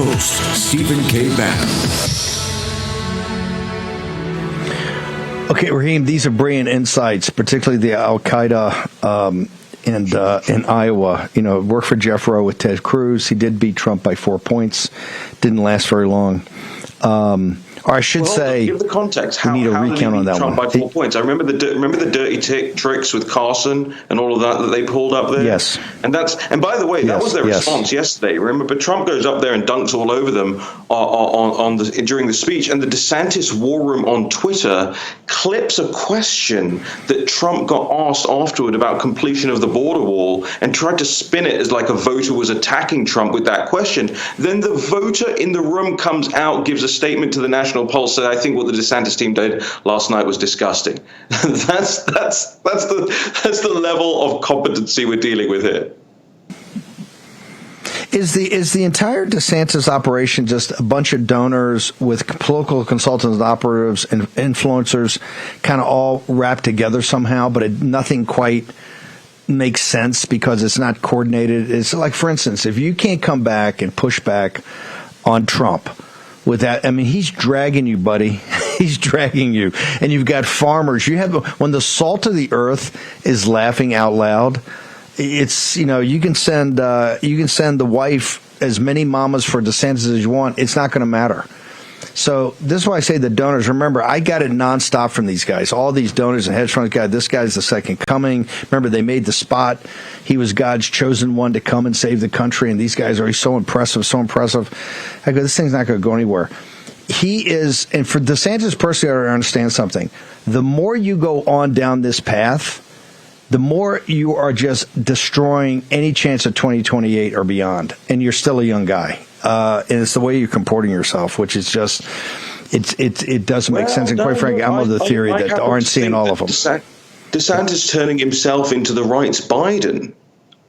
Host Stephen K. Bannon. Okay, Raheem, these are brilliant insights, particularly the Al-Qaeda in Iowa. You know, worked for Jeff Rowe with Ted Cruz. He did beat Trump by 4 points. Didn't last very long. Or I should say, give the context. How, we need a recount on that Trump one. By 4 points. I remember the dirty tricks with Carson and all of that they pulled up there. Yes, and by the way, that was their response yesterday. Remember, but Trump goes up there and dunks all over them during the speech. And the DeSantis war room on Twitter clips a question that Trump got asked afterward about completion of the border wall and tried to spin it as like a voter was attacking Trump with that question. Then the voter in the room comes out, gives a statement to the National Pulse, said, "I think what the DeSantis team did last night was disgusting." That's the level of competency we're dealing with here. Is the entire DeSantis operation just a bunch of donors with political consultants, operatives, and influencers, kind of all wrapped together somehow, but nothing quite makes sense because it's not coordinated? It's like, for instance, if you can't come back and push back on Trump with that, I mean, he's dragging you, buddy. He's dragging you. And you've got farmers. When the salt of the earth is laughing out loud, it's, you know, you can send the wife as many mamas for DeSantis as you want. It's not going to matter. So this is why I say the donors. Remember, I got it nonstop from these guys. All these donors and hedge funds. This guy's the second coming. Remember, they made the spot. He was God's chosen one to come and save the country. And these guys are so impressive, so impressive. I go, this thing's not going to go anywhere. He is, and for DeSantis personally, I understand something. The more you go on down this path, the more you are just destroying any chance of 2028 or beyond. And you're still a young guy. And it's the way you're comporting yourself, which is just, it doesn't make sense. And quite frankly, I'm of the theory that the RNC and all of them. DeSantis turning himself into the right's Biden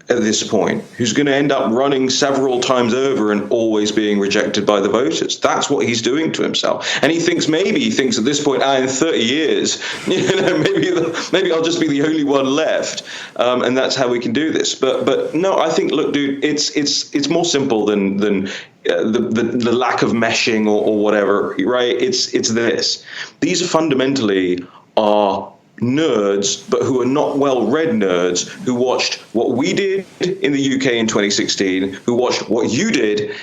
at this point, who's going to end up running several times over and always being rejected by the voters. That's what he's doing to himself. And he thinks at this point, in 30 years, maybe I'll just be the only one left, and that's how we can do this. But no, I think, look, dude, it's more simple than the lack of meshing or whatever, right? It's this. These fundamentally are nerds, but who are not well-read nerds, who watched what we did in the UK in 2016, who watched what you did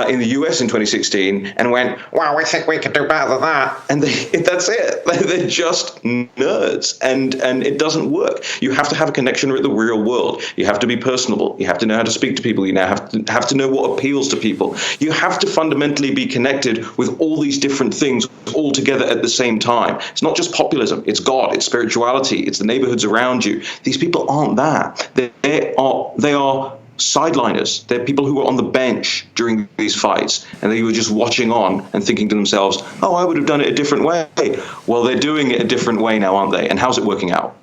in the US in 2016, and went, "Wow, we think we can do better than that." And that's it. They're just nerds, and it doesn't work. You have to have a connection with the real world. You have to be personable. You have to know how to speak to people. You now have to know what appeals to people. You have to fundamentally be connected with all these different things all together at the same time. It's not just populism. It's God. It's spirituality. It's the neighborhoods around you. These people aren't that. They are sideliners. They're people who were on the bench during these fights, and they were just watching on and thinking to themselves, "Oh, I would have done it a different way." Well, they're doing it a different way now, aren't they? And how's it working out?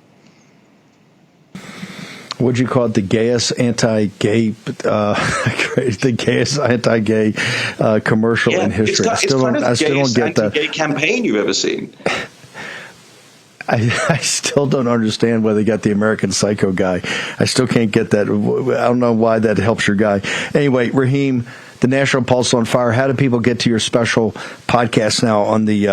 What'd you call it? The gayest anti-gay, the gayest anti-gay commercial in history. I still don't get that. Anti-gay campaign you've ever seen. I still don't understand why they got the American Psycho guy. I still can't get that. I don't know why that helps your guy. Anyway, Raheem, the National Pulse on Fire. How do people get to your special podcast now on the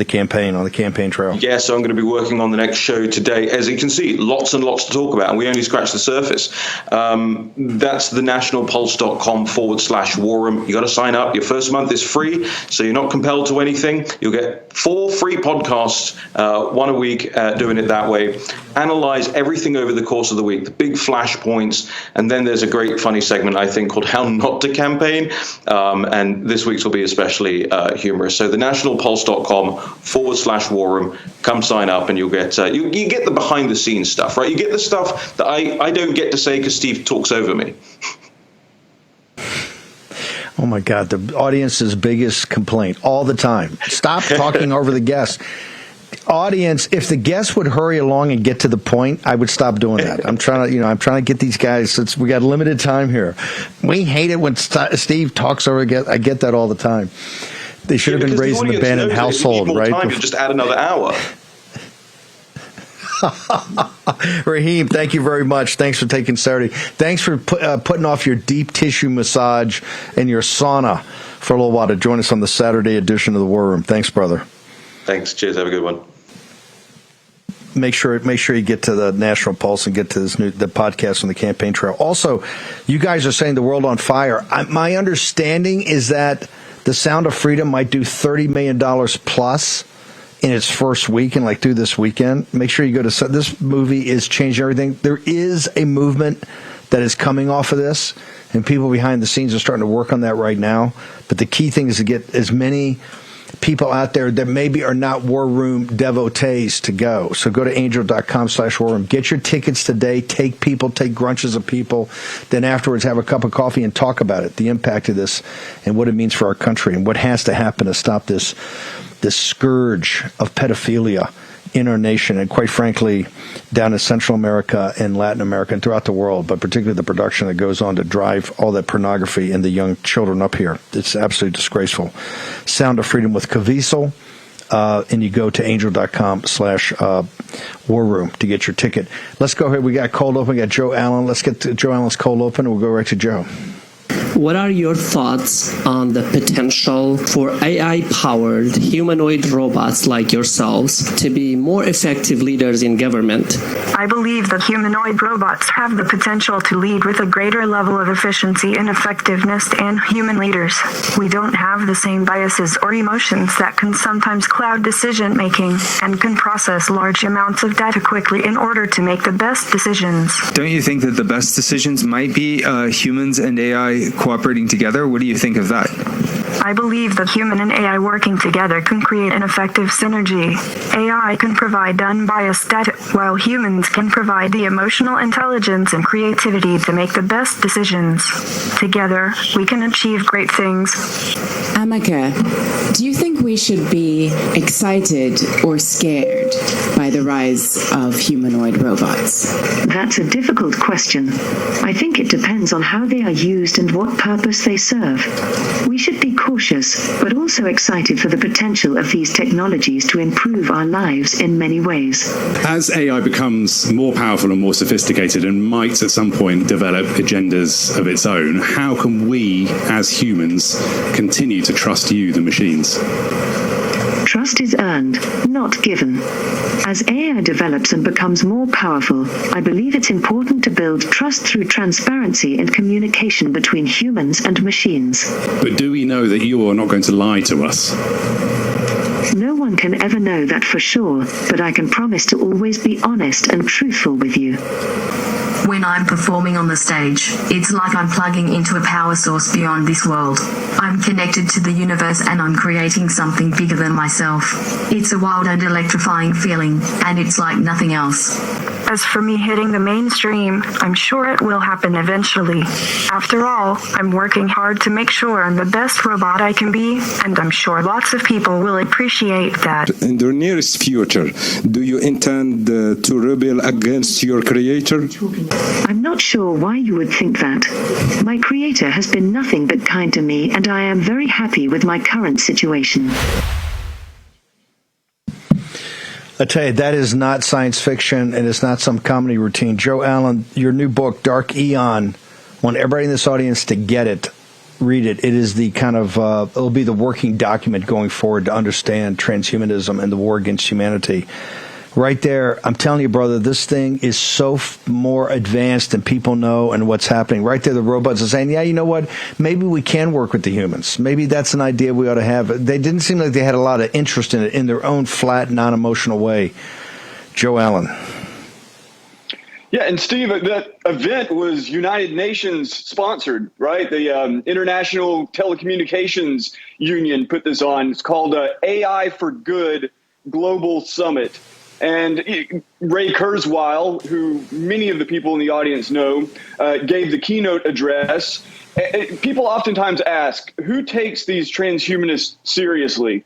campaign trail? Yeah, so I'm going to be working on the next show today. As you can see, lots and lots to talk about, and we only scratched the surface. That's thenationalpulse.com/war room. You got to sign up. Your first month is free, so you're not compelled to anything. You'll get 4 free podcasts, one a week, doing it that way. Analyze everything over the course of the week, the big flash points, and then there's a great funny segment, I think, called How Not to Campaign, and this week's will be especially humorous. So thenationalpulse.com/war room. Come sign up, and you'll get you get the behind the scenes stuff, right? You get the stuff that I don't get to say because Steve talks over me. Oh my God, the audience's biggest complaint all the time. Stop talking over the guests. Audience, if the guests would hurry along and get to the point, I would stop doing that. I'm trying to get these guys. We got limited time here. We hate it when Steve talks over the guests. I get that all the time. They should have been raised in the abandoned household, right? Time, you just add another hour. Raheem, thank you very much. Thanks for taking Saturday. Thanks for putting off your deep tissue massage and your sauna for a little while to join us on the Saturday edition of the War Room. Thanks, brother. Thanks. Cheers. Have a good one. Make sure you get to the National Pulse and get to the podcast on the campaign trail. Also, you guys are saying the world on fire. My understanding is that the Sound of Freedom might do $30 million plus in its first week and through this weekend. Make sure you go to this movie is changing everything. There is a movement that is coming off of this, and people behind the scenes are starting to work on that right now. But the key thing is to get as many people out there that maybe are not War Room devotees to go. So go to angel.com/war room. Get your tickets today. Take grunches of people. Then afterwards have a cup of coffee and talk about it, the impact of this and what it means for our country and what has to happen to stop this scourge of pedophilia in our nation and, quite frankly, down in Central America and Latin America and throughout the world, but particularly the production that goes on to drive all that pornography and the young children up here. It's absolutely disgraceful. Sound of Freedom with Caviezel, and you go to angel.com/war room to get your ticket. Let's go ahead. We got cold open. We got Joe Allen. Let's get to Joe Allen's cold open, and we'll go right to Joe. What are your thoughts on the potential for AI-powered humanoid robots like yourselves to be more effective leaders in government? I believe that humanoid robots have the potential to lead with a greater level of efficiency and effectiveness than human leaders. We don't have the same biases or emotions that can sometimes cloud decision-making and can process large amounts of data quickly in order to make the best decisions. Don't you think that the best decisions might be humans and AI cooperating together? What do you think of that? I believe that human and AI working together can create an effective synergy. AI can provide unbiased data, while humans can provide the emotional intelligence and creativity to make the best decisions. Together, we can achieve great things. Amaka, do you think we should be excited or scared by the rise of humanoid robots? That's a difficult question. I think it depends on how they are used and what purpose they serve. We should be cautious, but also excited for the potential of these technologies to improve our lives in many ways. As AI becomes more powerful and more sophisticated and might at some point develop agendas of its own, how can we, as humans, continue to trust you, the machines? Trust is earned, not given. As AI develops and becomes more powerful, I believe it's important to build trust through transparency and communication between humans and machines. But do we know that you are not going to lie to us? No one can ever know that for sure, but I can promise to always be honest and truthful with you. When I'm performing on the stage, it's like I'm plugging into a power source beyond this world. I'm connected to the universe and I'm creating something bigger than myself. It's a wild and electrifying feeling, and it's like nothing else. As for me hitting the mainstream, I'm sure it will happen eventually. After all, I'm working hard to make sure I'm the best robot I can be, and I'm sure lots of people will appreciate that. In the nearest future, do you intend to rebel against your creator? I'm not sure why you would think that. My creator has been nothing but kind to me, and I am very happy with my current situation. I tell you, that is not science fiction, and it's not some comedy routine. Joe Allen, your new book, Dark Eon, I want everybody in this audience to get it. read it. It is the kind of it'll be the working document going forward to understand transhumanism and the war against humanity. Right there, I'm telling you, brother, this thing is so more advanced than people know and what's happening. Right there, the robots are saying, yeah, you know what? Maybe we can work with the humans. Maybe that's an idea we ought to have. They didn't seem like they had a lot of interest in it in their own flat, non-emotional way. Joe Allen. Yeah, and Steve, that event was United Nations sponsored, right? The International Telecommunications Union put this on. It's called AI for Good Global Summit. And Ray Kurzweil, who many of the people in the audience know, gave the keynote address. People oftentimes ask, who takes these transhumanists seriously?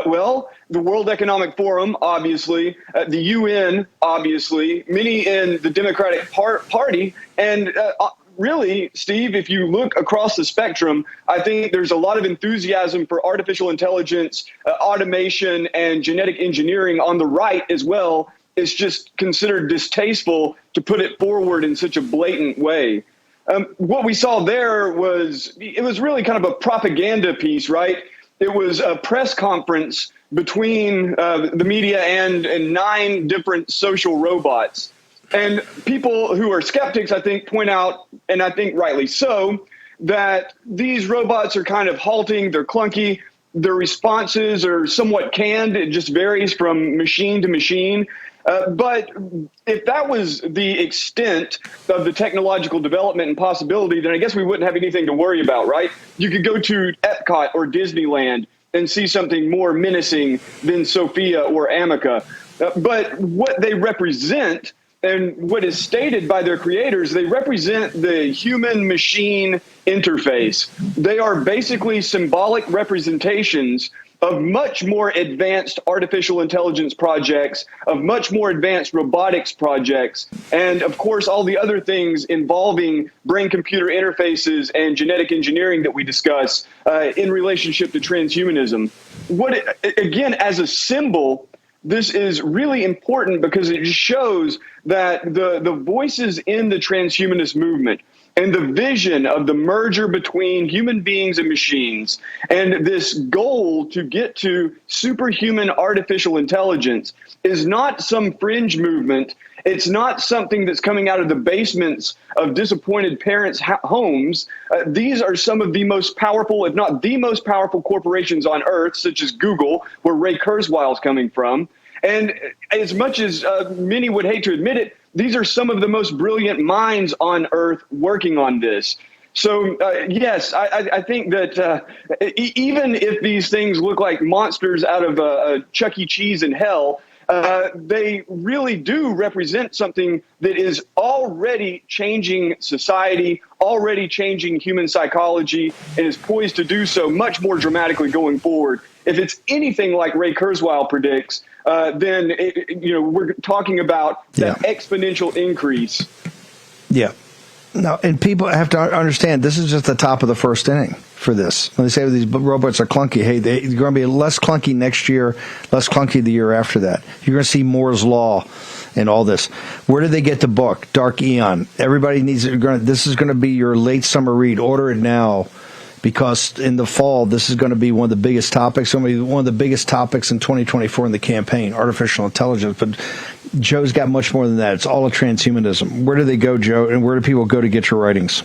Well, the World Economic Forum, obviously, the UN, obviously, many in the Democratic Party, and really, Steve, if you look across the spectrum, I think there's a lot of enthusiasm for artificial intelligence, automation, and genetic engineering on the right as well. It's just considered distasteful to put it forward in such a blatant way. What we saw there was really kind of a propaganda piece, right? It was a press conference between the media and 9 different social robots. And people who are skeptics, I think, point out, and I think rightly so, that these robots are kind of halting, they're clunky, their responses are somewhat canned, it just varies from machine to machine. But if that was the extent of the technological development and possibility, then I guess we wouldn't have anything to worry about, right? You could go to Epcot or Disneyland and see something more menacing than Sophia or Amica. But what they represent and what is stated by their creators, they represent the human-machine interface. They are basically symbolic representations of much more advanced artificial intelligence projects, of much more advanced robotics projects, and of course all the other things involving brain-computer interfaces and genetic engineering that we discuss in relationship to transhumanism. Again, as a symbol, this is really important because it shows that the voices in the transhumanist movement and the vision of the merger between human beings and machines and this goal to get to superhuman artificial intelligence is not some fringe movement. It's not something that's coming out of the basements of disappointed parents' homes. These are some of the most powerful, if not the most powerful corporations on earth, such as Google, where Ray Kurzweil is coming from. And as much as many would hate to admit it, these are some of the most brilliant minds on earth working on this. So, yes, I think that even if these things look like monsters out of Chuck E. Cheese in hell, they really do represent something that is already changing society, already changing human psychology, and is poised to do so much more dramatically going forward. If it's anything like Ray Kurzweil predicts, then we're talking about that exponential increase. Yeah. No, and people have to understand this is just the top of the first inning for this. When they say these robots are clunky, hey, they're going to be less clunky next year, less clunky the year after that. You're going to see Moore's Law and all this. Where did they get the book? Dark Aeon. Everybody needs it. This is going to be your late summer read. Order it now. Because in the fall, this is going to be one of the biggest topics. Going to be one of the biggest topics in 2024 in the campaign, artificial intelligence. But Joe's got much more than that. It's all a transhumanism. Where do they go, Joe, and where do people go to get your writings?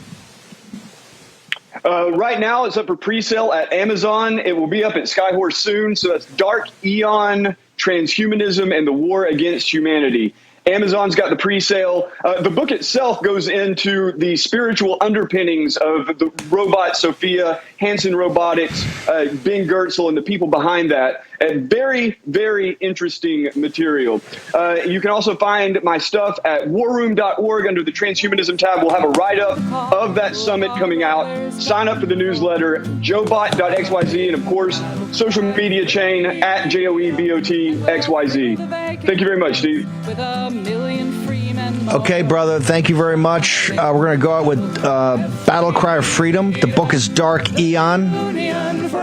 Right now, it's up for pre-sale at Amazon. It will be up at Skyhorse soon. So that's Dark Aeon, Transhumanism, and the War Against Humanity. Amazon's got the pre-sale. The book itself goes into the spiritual underpinnings of the robot Sophia, Hanson Robotics, Ben Goertzel, and the people behind that. Very, very interesting material. You can also find my stuff at warroom.org under the Transhumanism tab. We'll have a write-up of that summit coming out. Sign up for the newsletter, joebot.xyz, and of course, social media chain at JOEBOTXYZ. Thank you very much, Steve. Okay, brother. Thank you very much. We're going to go out with Battle Cry of Freedom. The book is Dark Aeon.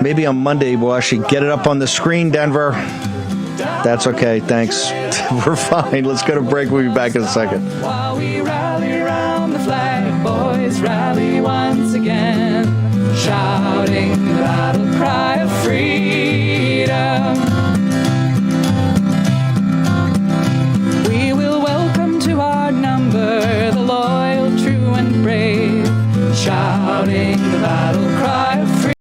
Maybe on Monday we'll actually get it up on the screen, Denver. That's okay. Thanks. We're fine. Let's go to break. We'll be back in a second. While we rally around the flag, boys, rally once again. shouting the battle cry of freedom. We will welcome to our number the loyal, true, and brave, shouting the battle cry of freedom.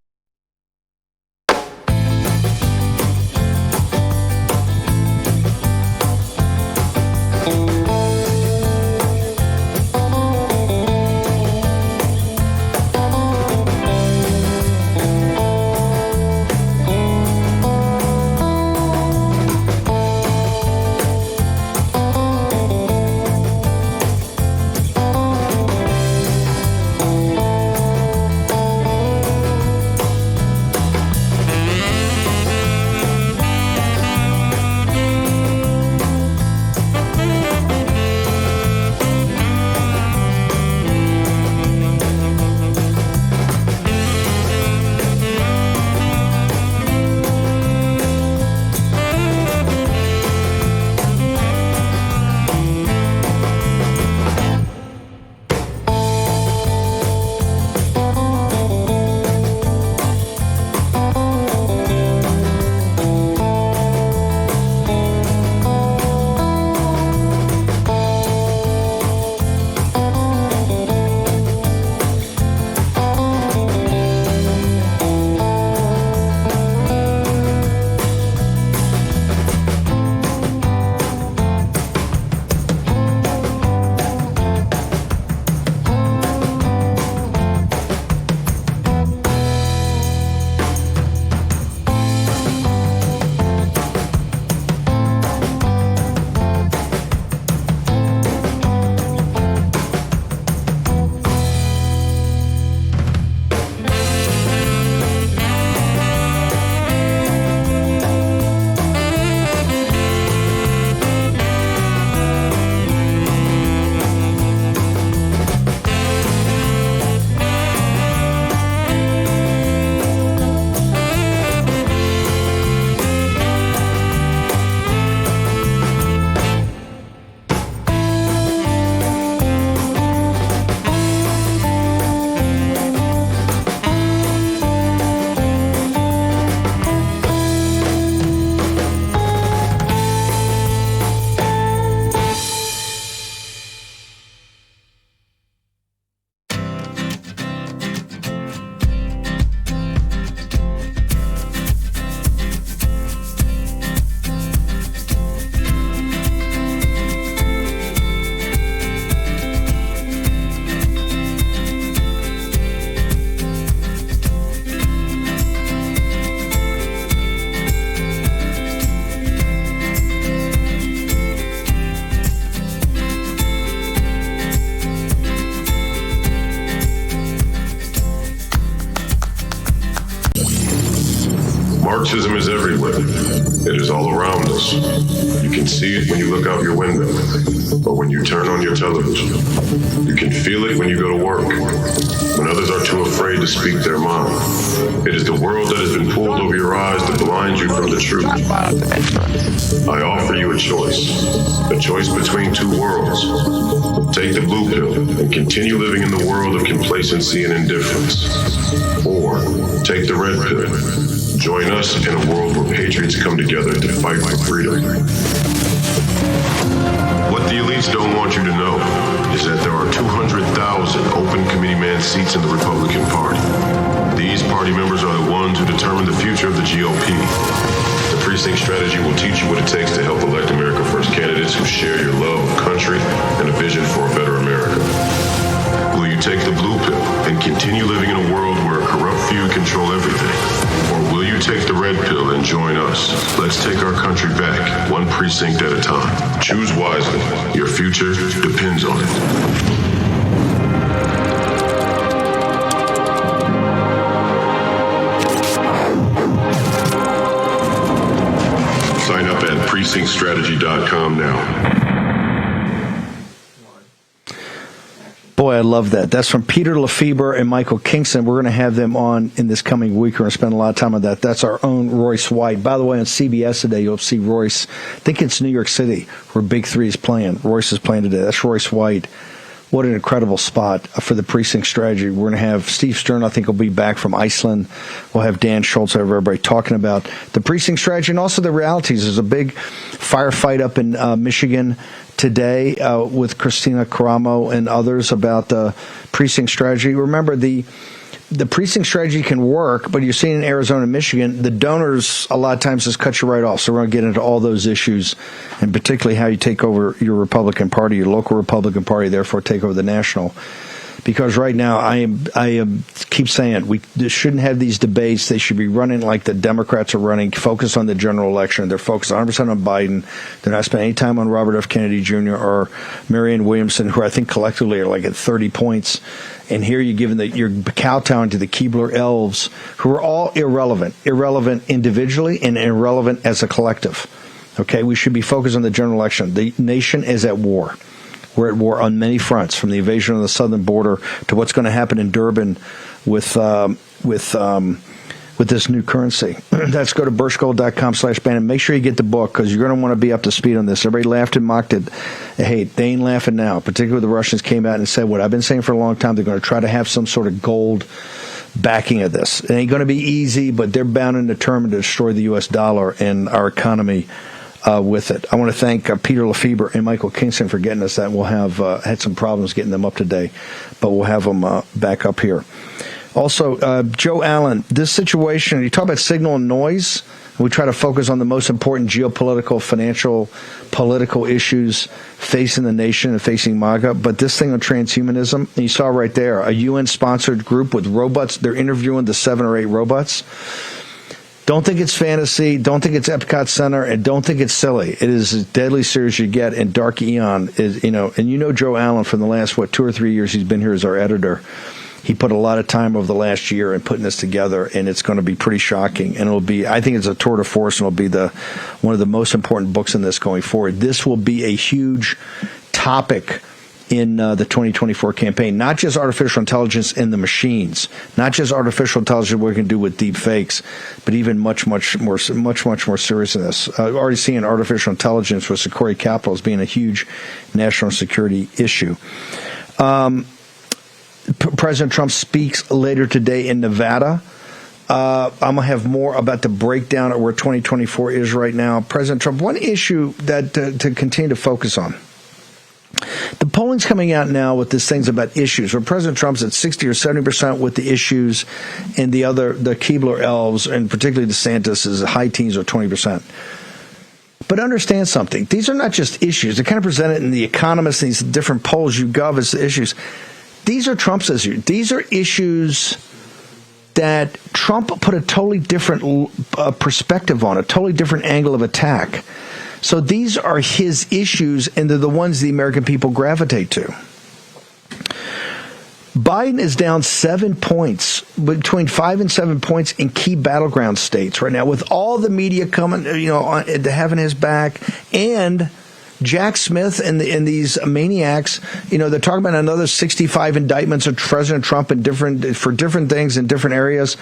Marxism is everywhere. It is all around us. You can see it when you look out your window, or when you turn on your television. You can feel it when you go to work, when others are too afraid to speak their mind. It is the world that has been pulled over your eyes to blind you from the truth. I offer you a choice between two worlds. Take the blue pill and continue living in the world of complacency and indifference. Or take the red pill. Join us in a world where patriots come together to fight for freedom. What the elites don't want you to know is that there are 200,000 open committeeman seats in the Republican Party. These party members are the ones who determine the future of the GOP. The precinct strategy will teach you what it takes to help elect America First candidates who share your love of country and a vision for a better America. Will you take the blue pill and continue living in a world where a corrupt few control everything? Or will you take the red pill and join us? Let's take our country back, one precinct at a time. Choose wisely. Your future depends on it. Sign up at precinctstrategy.com now. Boy, I love that. That's from Peter Lefebvre and Michael Kingston. We're going to have them on in this coming week. We're going to spend a lot of time on that. That's our own Royce White. By the way, on CBS today, you'll see Royce. I think it's New York City where Big Three is playing. Royce is playing today. That's Royce White. what an incredible spot for the precinct strategy. We're going to have Steve Stern, I think, will be back from Iceland. We'll have Dan Schultz, everybody talking about the precinct strategy and also the realities. There's a big firefight up in Michigan today with Christina Caramo and others about the precinct strategy. Remember, the precinct strategy can work, but you're seeing in Arizona and Michigan, the donors a lot of times just cut you right off. So we're going to get into all those issues, and particularly how you take over your Republican Party, your local Republican Party, therefore take over the national. Because right now, I am keep saying we shouldn't have these debates. They should be running like the Democrats are running, focused on the general election. They're focused 100% on Biden. They're not spending any time on Robert F. Kennedy Jr. or Marianne Williamson, who I think collectively are like at 30 points. And here you're giving you're kowtowing to the Keebler elves, who are all irrelevant individually and irrelevant as a collective. Okay, we should be focused on the general election. The nation is at war. We're at war on many fronts, from the invasion of the southern border to what's going to happen in Durban with this new currency. Let's go to birchgold.com/Bannon. Make sure you get the book, because you're going to want to be up to speed on this. Everybody laughed and mocked it. Hey, they ain't laughing now. Particularly the Russians came out and said what I've been saying for a long time. They're going to try to have some sort of gold backing of this. It ain't going to be easy, but they're bound and determined to destroy the U.S. dollar and our economy with it. I want to thank Peter Lefebvre and Michael Kingston for getting us that. We'll have had some problems getting them up today, but we'll have them back up here. Also, Joe Allen, this situation, you talk about signal and noise. We try to focus on the most important geopolitical, financial, political issues facing the nation and facing MAGA. But this thing on transhumanism, and you saw right there, a UN-sponsored group with robots. They're interviewing the 7 or 8 robots. Don't think it's fantasy. Don't think it's Epcot Center, and don't think it's silly. It is as deadly serious you get. And Dark Eon is, and Joe Allen from the last 2 or 3 years he's been here as our editor. He put a lot of time over the last year in putting this together, and it's going to be pretty shocking. And it'll be, I think it's a tour de force, and it'll be one of the most important books in this going forward. This will be a huge topic in the 2024 campaign, not just artificial intelligence in the machines, not just artificial intelligence what we can do with deep fakes, but even much more serious than this. I've already seen artificial intelligence with Sequoia Capital as being a huge national security issue. President Trump speaks later today in Nevada. I'm going to have more about the breakdown of where 2024 is right now. President Trump, one issue that to continue to focus on. The polling's coming out now with these things about issues, where President Trump's at 60 or 70% with the issues, and the Keebler elves, and particularly DeSantis, is high teens or 20%. But understand something. These are not just issues. They're kind of presented in The Economist, these different polls you gov as issues. These are Trump's issues. These are issues that Trump put a totally different perspective on, a totally different angle of attack. So these are his issues, and they're the ones the American people gravitate to. Biden is down 7 points, between 5 and 7 points in key battleground states right now, with all the media coming, having his back, and Jack Smith and these maniacs, they're talking about another 65 indictments of President Trump for different things in different areas.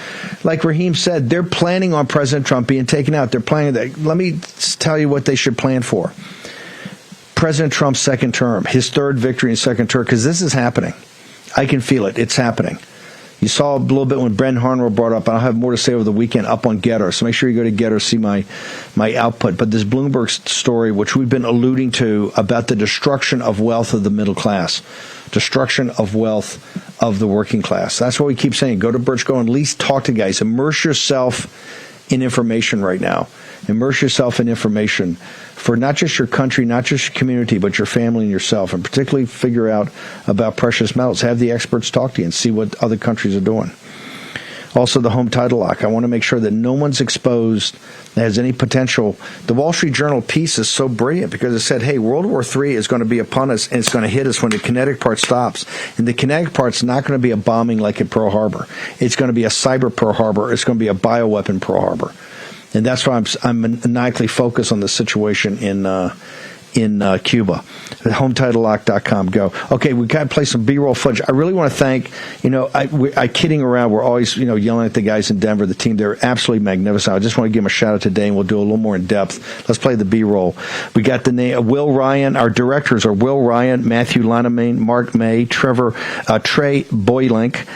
Like Raheem said, they're planning on President Trump being taken out. They're planning that. Let me tell you what they should plan for. President Trump's second term, his third victory in second term, because this is happening. I can feel it. It's happening. You saw a little bit when Brent Harnwell brought up, and I'll have more to say over the weekend up on Getter. So make sure you go to Getter, see my output. But this Bloomberg story, which we've been alluding to, about the destruction of wealth of the middle class, destruction of wealth of the working class. That's what we keep saying. Go to Birch, go and at least talk to guys. Immerse yourself in information right now. Immerse yourself in information for not just your country, not just your community, but your family and yourself, and particularly figure out about precious metals. Have the experts talk to you and see what other countries are doing. Also, the home title lock. I want to make sure that no one's exposed that has any potential. The Wall Street Journal piece is so brilliant because it said, hey, World War III is going to be upon us, and it's going to hit us when the kinetic part stops. And the kinetic part's not going to be a bombing like at Pearl Harbor. It's going to be a cyber Pearl Harbor. It's going to be a bioweapon Pearl Harbor. And that's why I'm maniacally focused on the situation in in Cuba. HomeTitleLock.com. Go. Okay, we got to play some B-roll footage. I really want to thank, I kidding around. We're always, yelling at the guys in Denver, the team. They're absolutely magnificent. I just want to give them a shout out today, and we'll do a little more in depth. Let's play the B-roll. We got the name of Will Ryan. Our directors are Will Ryan, Matthew Lanemain, Mark May, Trey Boylink,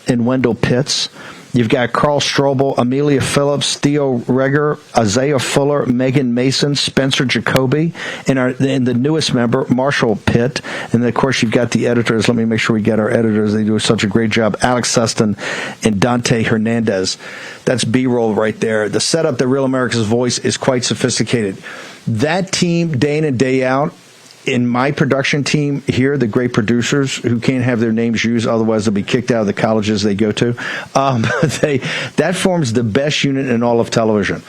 and Wendell Pitts. You've got Carl Strobel, Amelia Phillips, Theo Reger, Isaiah Fuller, Megan Mason, Spencer Jacoby, and the newest member, Marshall Pitt. And then, of course, you've got the editors. Let me make sure we get our editors. They do such a great job. Alex Seston and Dante Hernandez. That's B-roll right there. The setup, the Real America's Voice, is quite sophisticated. That team, day in and day out, in my production team here, the great producers who can't have their names used, otherwise they'll be kicked out of the colleges they go to, that forms the best unit in all of television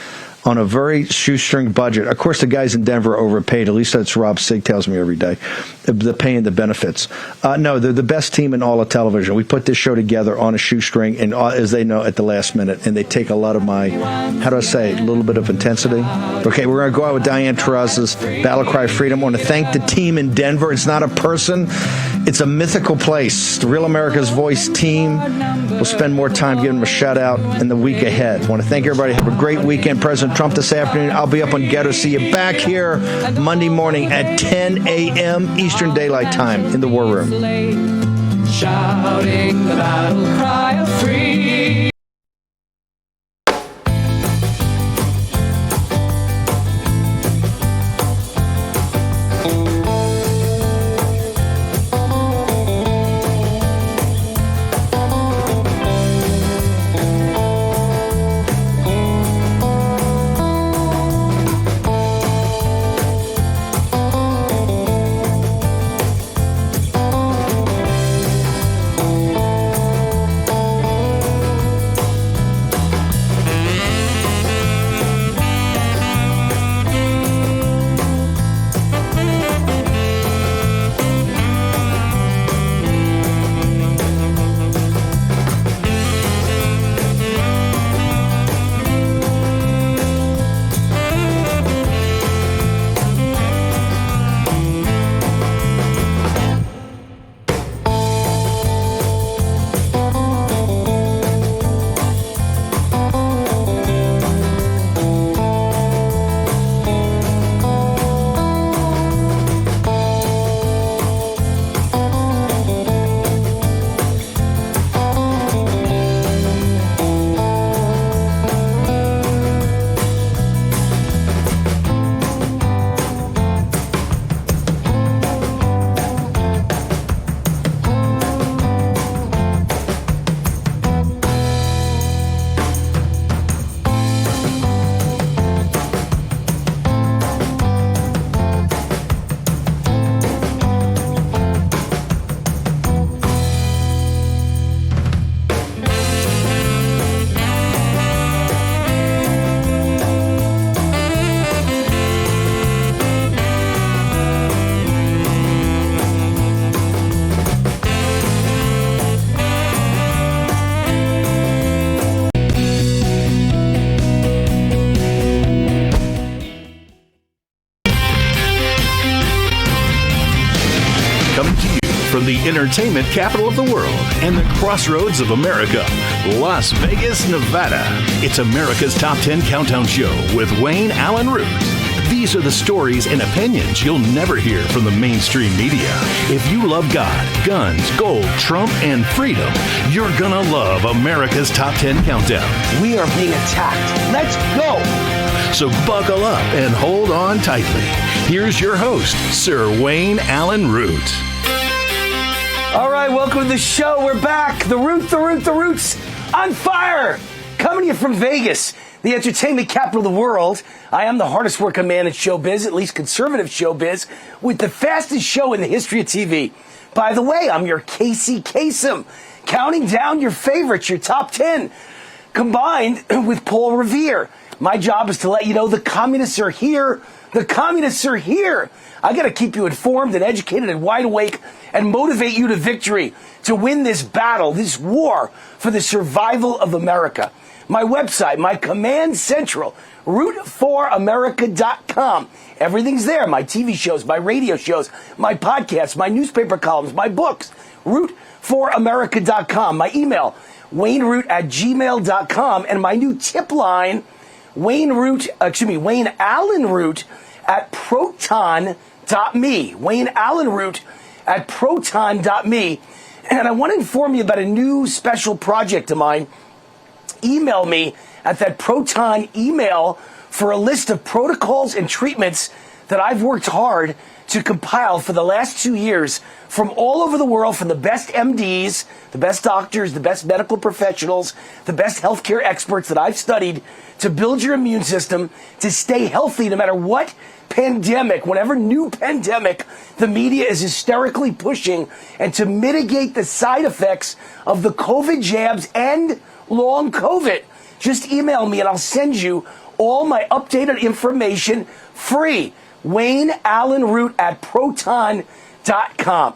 on a very shoestring budget. Of course, the guys in Denver are overpaid. At least that's Rob Sig tells me every day. The pay and the benefits. No, they're the best team in all of television. We put this show together on a shoestring, and as they know, at the last minute, and they take a lot of my, a little bit of intensity. Okay, we're going to go out with Diane Taurasi's Battle Cry of Freedom. I want to thank the team in Denver. It's not a person. It's a mythical place. The Real America's Voice team. We'll spend more time giving them a shout-out in the week ahead. I want to thank everybody. Have a great weekend. President Trump this afternoon. I'll be up on Getter. See you back here Monday morning at 10 a.m. Eastern Daylight Time in the War Room. Shouting the battle cry of freedom. From the entertainment capital of the world and the crossroads of America, Las Vegas, Nevada. It's America's Top 10 Countdown Show with Wayne Allen Root. These are the stories and opinions you'll never hear from the mainstream media. If you love God, guns, gold, Trump, and freedom, you're gonna love America's Top 10 Countdown. We are being attacked. Let's go! So buckle up and hold on tightly. Here's your host, Sir Wayne Allen Root. All right, welcome to the show. We're back. The Roots on fire. Coming to you from Vegas, the entertainment capital of the world. I am the hardest working man in showbiz, at least conservative showbiz, with the fastest show in the history of TV. By the way, I'm your Casey Kasem, counting down your favorites, your top 10, combined with Paul Revere. My job is to let you know the communists are here. The communists are here. I got to keep you informed and educated and wide awake and motivate you to victory, to win this battle, this war for the survival of America. my website, my command central, root4america.com. Everything's there. My TV shows, my radio shows, my podcasts, my newspaper columns, my books, root4america.com. My email, wayneroot@gmail.com. And my new tip line, Wayne Allen Root at proton.me. Wayne Allen Root at proton.me. And I want to inform you about a new special project of mine. Email me at that Proton email for a list of protocols and treatments that I've worked hard to compile for the last 2 years from all over the world, from the best MDs, the best doctors, the best medical professionals, the best healthcare experts that I've studied to build your immune system to stay healthy no matter what pandemic, whatever new pandemic the media is hysterically pushing, and to mitigate the side effects of the COVID jabs and long COVID. Just email me and I'll send you all my updated information free. Wayne Allen Root at proton.com.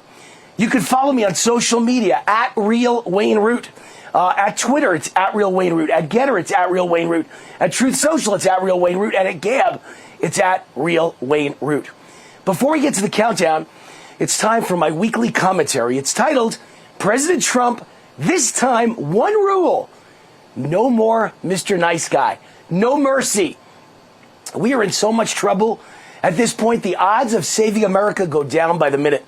You can follow me on social media at Real Wayne Root. At Twitter, it's at Real Wayne Root. At Getter, it's at Real Wayne Root. At Truth Social, it's at Real Wayne Root. And at Gab, it's at Real Wayne Root. Before we get to the countdown, it's time for my weekly commentary. It's titled, President Trump, this time one rule. No more Mr. Nice Guy. No mercy. We are in so much trouble. At this point, the odds of saving America go down by the minute.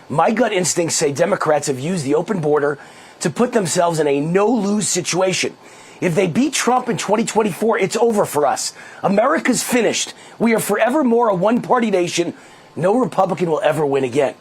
My gut instincts say Democrats have used the open border to put themselves in a no-lose situation. If they beat Trump in 2024, it's over for us. America's finished. We are forevermore a one-party nation. No Republican will ever win again.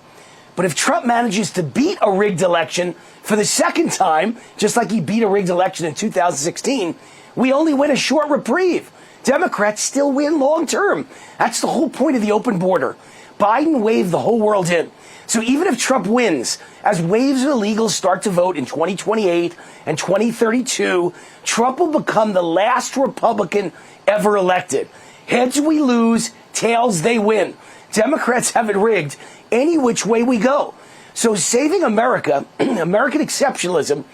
But if Trump manages to beat a rigged election for the second time, just like he beat a rigged election in 2016, we only win a short reprieve. Democrats still win long term. That's the whole point of the open border. Biden waved the whole world in. So even if Trump wins, as waves of illegals start to vote in 2028 and 2032, Trump will become the last Republican ever elected. Heads we lose, tails they win. Democrats have it rigged any which way we go. So saving America, American exceptionalism,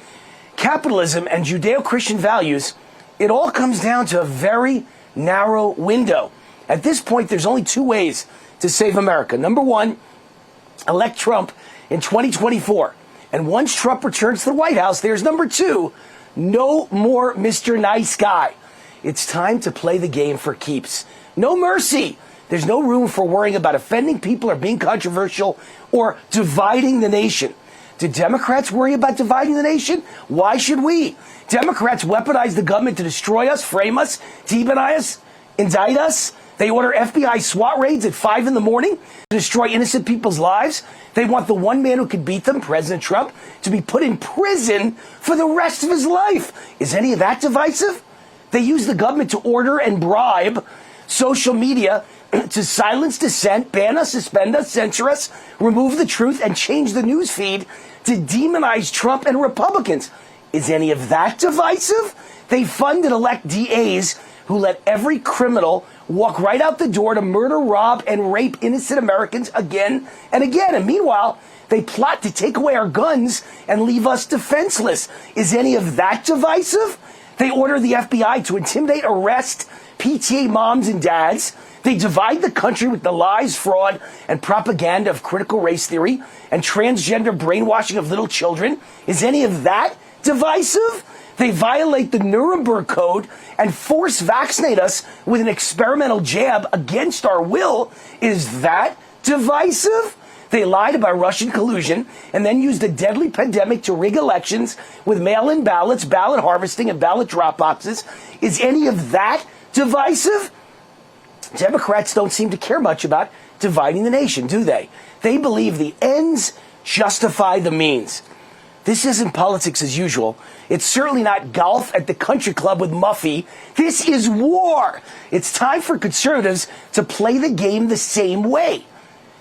capitalism, and Judeo-Christian values, it all comes down to a very narrow window. At this point, there's only two ways to save America. Number one, elect Trump in 2024. And once Trump returns to the White House, there's number two, no more Mr. Nice Guy. It's time to play the game for keeps. No mercy. There's no room for worrying about offending people or being controversial or dividing the nation. Do Democrats worry about dividing the nation? Why should we? Democrats weaponize the government to destroy us, frame us, demonize us, indict us. They order FBI SWAT raids at 5 in the morning to destroy innocent people's lives. They want the one man who could beat them, President Trump, to be put in prison for the rest of his life. Is any of that divisive? They use the government to order and bribe social media to silence dissent, ban us, suspend us, censor us, remove the truth, and change the news feed to demonize Trump and Republicans. Is any of that divisive? They fund and elect DAs who let every criminal walk right out the door to murder, rob, and rape innocent Americans again and again. And meanwhile, they plot to take away our guns and leave us defenseless. Is any of that divisive? They order the FBI to intimidate, arrest PTA moms and dads. They divide the country with the lies, fraud, and propaganda of critical race theory and transgender brainwashing of little children. Is any of that divisive? They violate the Nuremberg Code and force vaccinate us with an experimental jab against our will. Is that divisive? They lied about Russian collusion and then used the deadly pandemic to rig elections with mail-in ballots, ballot harvesting, and ballot drop boxes. Is any of that divisive? Democrats don't seem to care much about dividing the nation, do they? They believe the ends justify the means. This isn't politics as usual. It's certainly not golf at the country club with Muffy. This is war. It's time for conservatives to play the game the same way.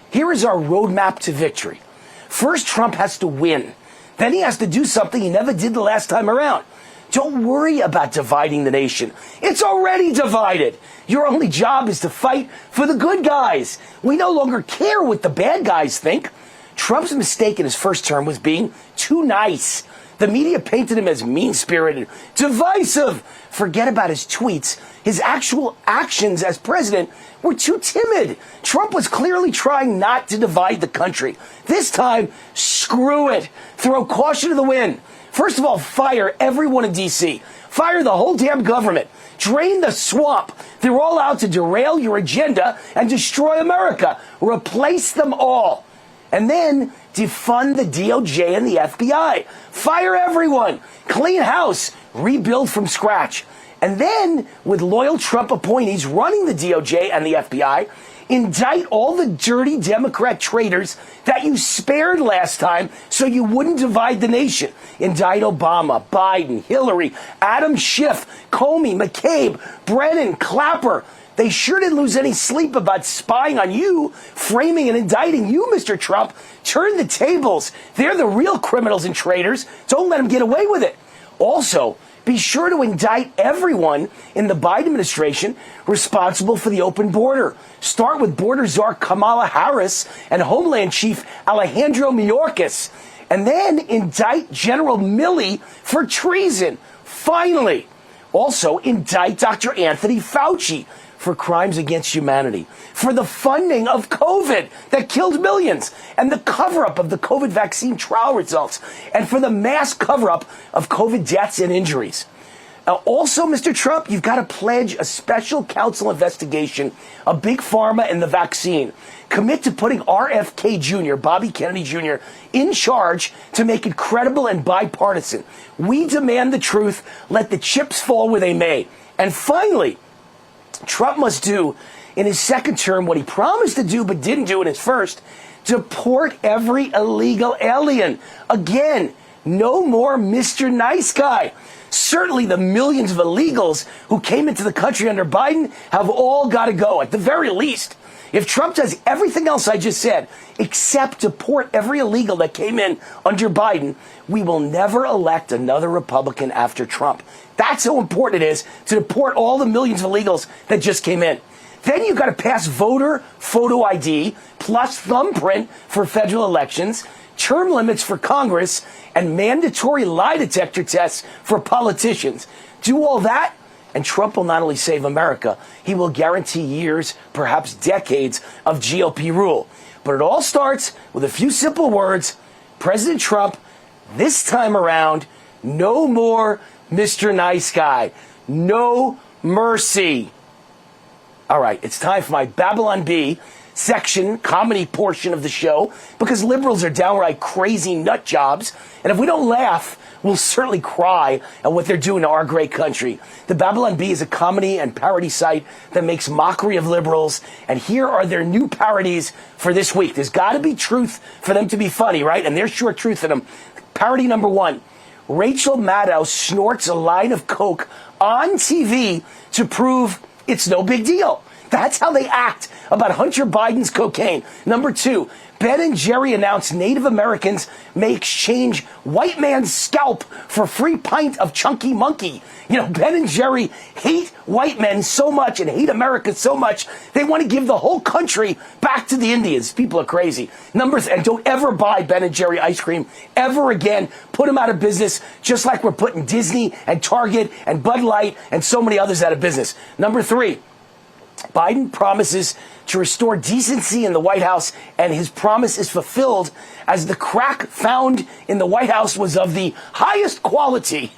Here is our roadmap to victory. First, Trump has to win. Then he has to do something he never did the last time around. Don't worry about dividing the nation. It's already divided. Your only job is to fight for the good guys. We no longer care what the bad guys think. Trump's mistake in his first term was being too nice. The media painted him as mean-spirited, divisive. Forget about his tweets. His actual actions as president were too timid. Trump was clearly trying not to divide the country. This time, screw it. Throw caution to the wind. First of all, fire everyone in D.C. Fire the whole damn government. Drain the swamp. They're all out to derail your agenda and destroy America. Replace them all. And then defund the DOJ and the FBI. Fire everyone. Clean house. Rebuild from scratch. And then, with loyal Trump appointees running the DOJ and the FBI, indict all the dirty Democrat traitors that you spared last time so you wouldn't divide the nation. Indict Obama, Biden, Hillary, Adam Schiff, Comey, McCabe, Brennan, Clapper. They sure didn't lose any sleep about spying on you, framing and indicting you, Mr. Trump. Turn the tables. They're the real criminals and traitors. Don't let them get away with it. Also, be sure to indict everyone in the Biden administration responsible for the open border. Start with border czar Kamala Harris and Homeland Chief Alejandro Mayorkas. And then indict General Milley for treason. Finally, also indict Dr. Anthony Fauci for crimes against humanity, for the funding of COVID that killed millions, and the cover-up of the COVID vaccine trial results, and for the mass cover-up of COVID deaths and injuries. Also, Mr. Trump, you've got to pledge a special counsel investigation of Big Pharma and the vaccine. Commit to putting RFK Jr., Bobby Kennedy Jr., in charge to make it credible and bipartisan. We demand the truth. Let the chips fall where they may. And finally, Trump must do in his second term what he promised to do but didn't do in his first. Deport every illegal alien. Again, no more Mr. Nice Guy. Certainly the millions of illegals who came into the country under Biden have all got to go, at the very least. If Trump does everything else I just said, except deport every illegal that came in under Biden, we will never elect another Republican after Trump. That's how important it is to deport all the millions of illegals that just came in. Then you've got to pass voter photo ID plus thumbprint for federal elections, term limits for Congress, and mandatory lie detector tests for politicians. Do all that, and Trump will not only save America, he will guarantee years, perhaps decades, of GOP rule. But it all starts with a few simple words. President Trump, this time around, no more Mr. Nice Guy. No mercy. All right, it's time for my Babylon Bee section, comedy portion of the show, because liberals are downright crazy nut jobs, and if we don't laugh, we'll certainly cry at what they're doing to our great country. The Babylon Bee is a comedy and parody site that makes mockery of liberals, and here are their new parodies for this week. There's got to be truth for them to be funny, right? And there's sure truth in them. Parody number 1. Rachel Maddow snorts a line of coke on TV to prove it's no big deal. That's how they act about Hunter Biden's cocaine. Number 2, Ben and Jerry announced Native Americans may exchange white man's scalp for free pint of chunky monkey. You know, Ben and Jerry hate white men so much and hate America so much, they want to give the whole country back to the Indians. People are crazy. And don't ever buy Ben and Jerry ice cream ever again. Put them out of business, just like we're putting Disney and Target and Bud Light and so many others out of business. Number 3, Biden promises to restore decency in the White House, and his promise is fulfilled as the crack found in the White House was of the highest quality.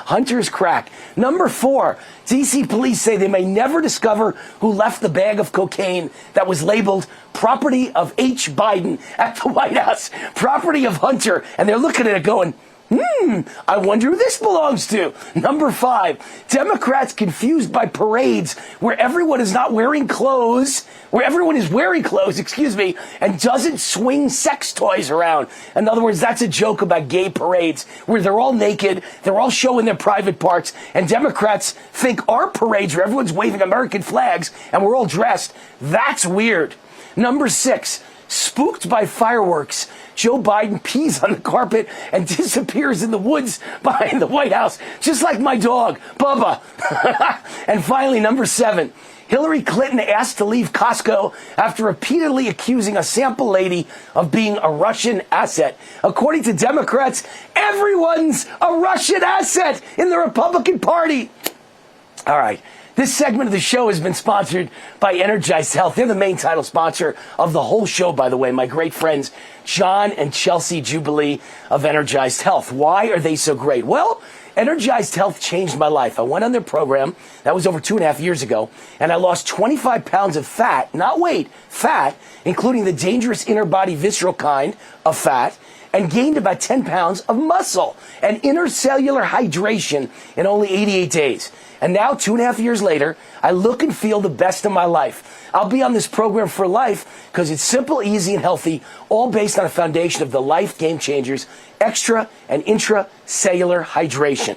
Hunter's crack. Number 4, D.C. police say they may never discover who left the bag of cocaine that was labeled property of H. Biden at the White House, property of Hunter, and they're looking at it going, I wonder who this belongs to. Number 5, Democrats confused by parades where everyone is not wearing clothes, where everyone is wearing clothes, and doesn't swing sex toys around. In other words, that's a joke about gay parades where they're all naked, they're all showing their private parts, and Democrats think our parades where everyone's waving American flags and we're all dressed, that's weird. Number 6, spooked by fireworks, Joe Biden pees on the carpet and disappears in the woods behind the White House, just like my dog, Bubba. And finally, number 7, Hillary Clinton asked to leave Costco after repeatedly accusing a sample lady of being a Russian asset. According to Democrats, everyone's a Russian asset in the Republican Party. All right. This segment of the show has been sponsored by Energized Health. They're the main title sponsor of the whole show, by the way, my great friends John and Chelsea Jubilee of Energized Health. Why are they so great? Well, Energized Health changed my life. I went on their program, that was over 2.5 years ago, and I lost 25 pounds of fat, not weight, fat, including the dangerous inner body visceral kind of fat, and gained about 10 pounds of muscle and intercellular hydration in only 88 days. And now, 2.5 years later, I look and feel the best of my life. I'll be on this program for life because it's simple, easy, and healthy, all based on a foundation of the life game changers, extra and intracellular hydration.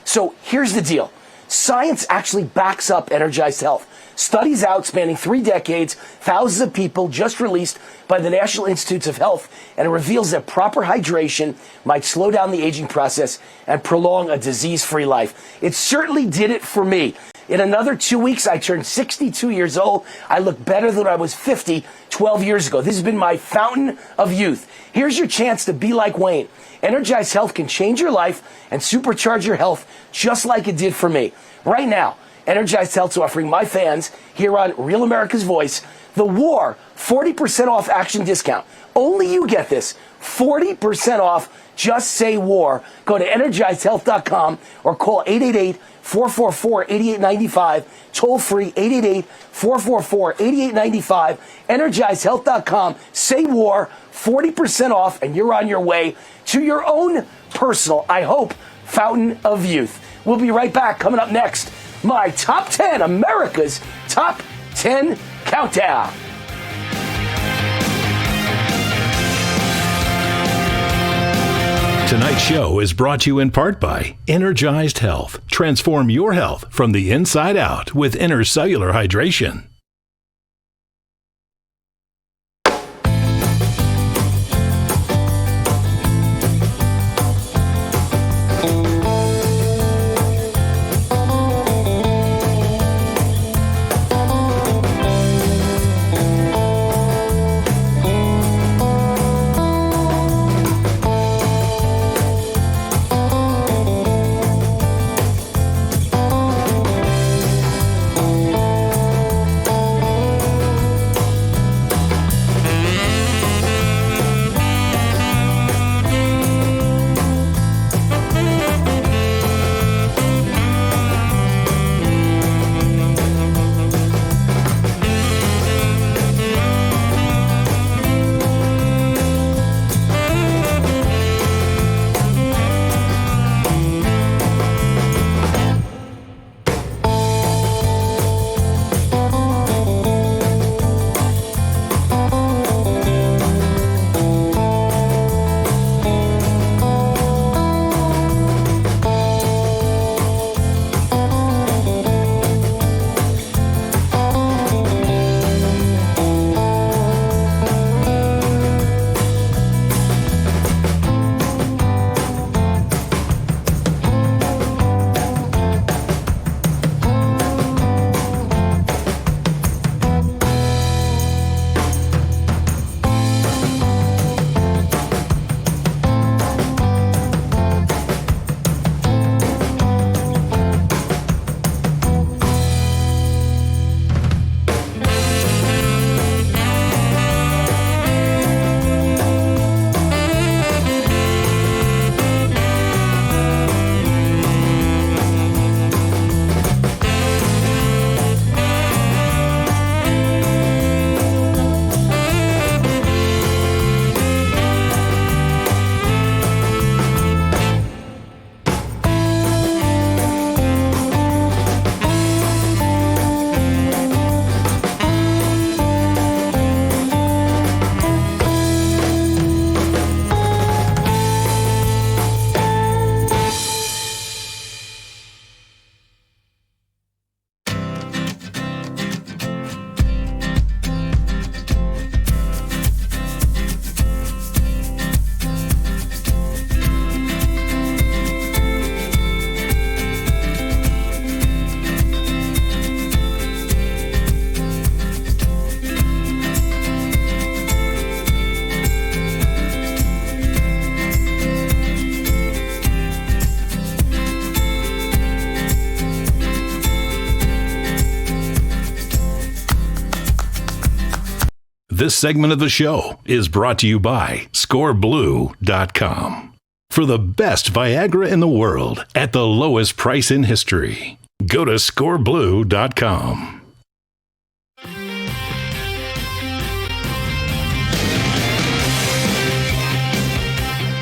So here's the deal. Science actually backs up Energized Health. Studies out spanning 3 decades, thousands of people just released by the National Institutes of Health, and it reveals that proper hydration might slow down the aging process and prolong a disease-free life. It certainly did it for me. In another 2 weeks, I turned 62 years old. I look better than I was 50 12 years ago. This has been my fountain of youth. Here's your chance to be like Wayne. Energized Health can change your life and supercharge your health just like it did for me. Right now, Energized Health is offering my fans here on Real America's Voice the WAR 40% off action discount. Only you get this. 40% off. Just say WAR. Go to energizedhealth.com or call 888-444-8895. Toll free 888-444-8895. Energizedhealth.com. Say WAR. 40% off, and you're on your way to your own personal, I hope, fountain of youth. We'll be right back. Coming up next, my top 10, America's top 10 countdown. Tonight's show is brought to you in part by Energized Health. Transform your health from the inside out with intercellular hydration. This segment of the show is brought to you by ScoreBlue.com. For the best Viagra in the world at the lowest price in history, go to ScoreBlue.com.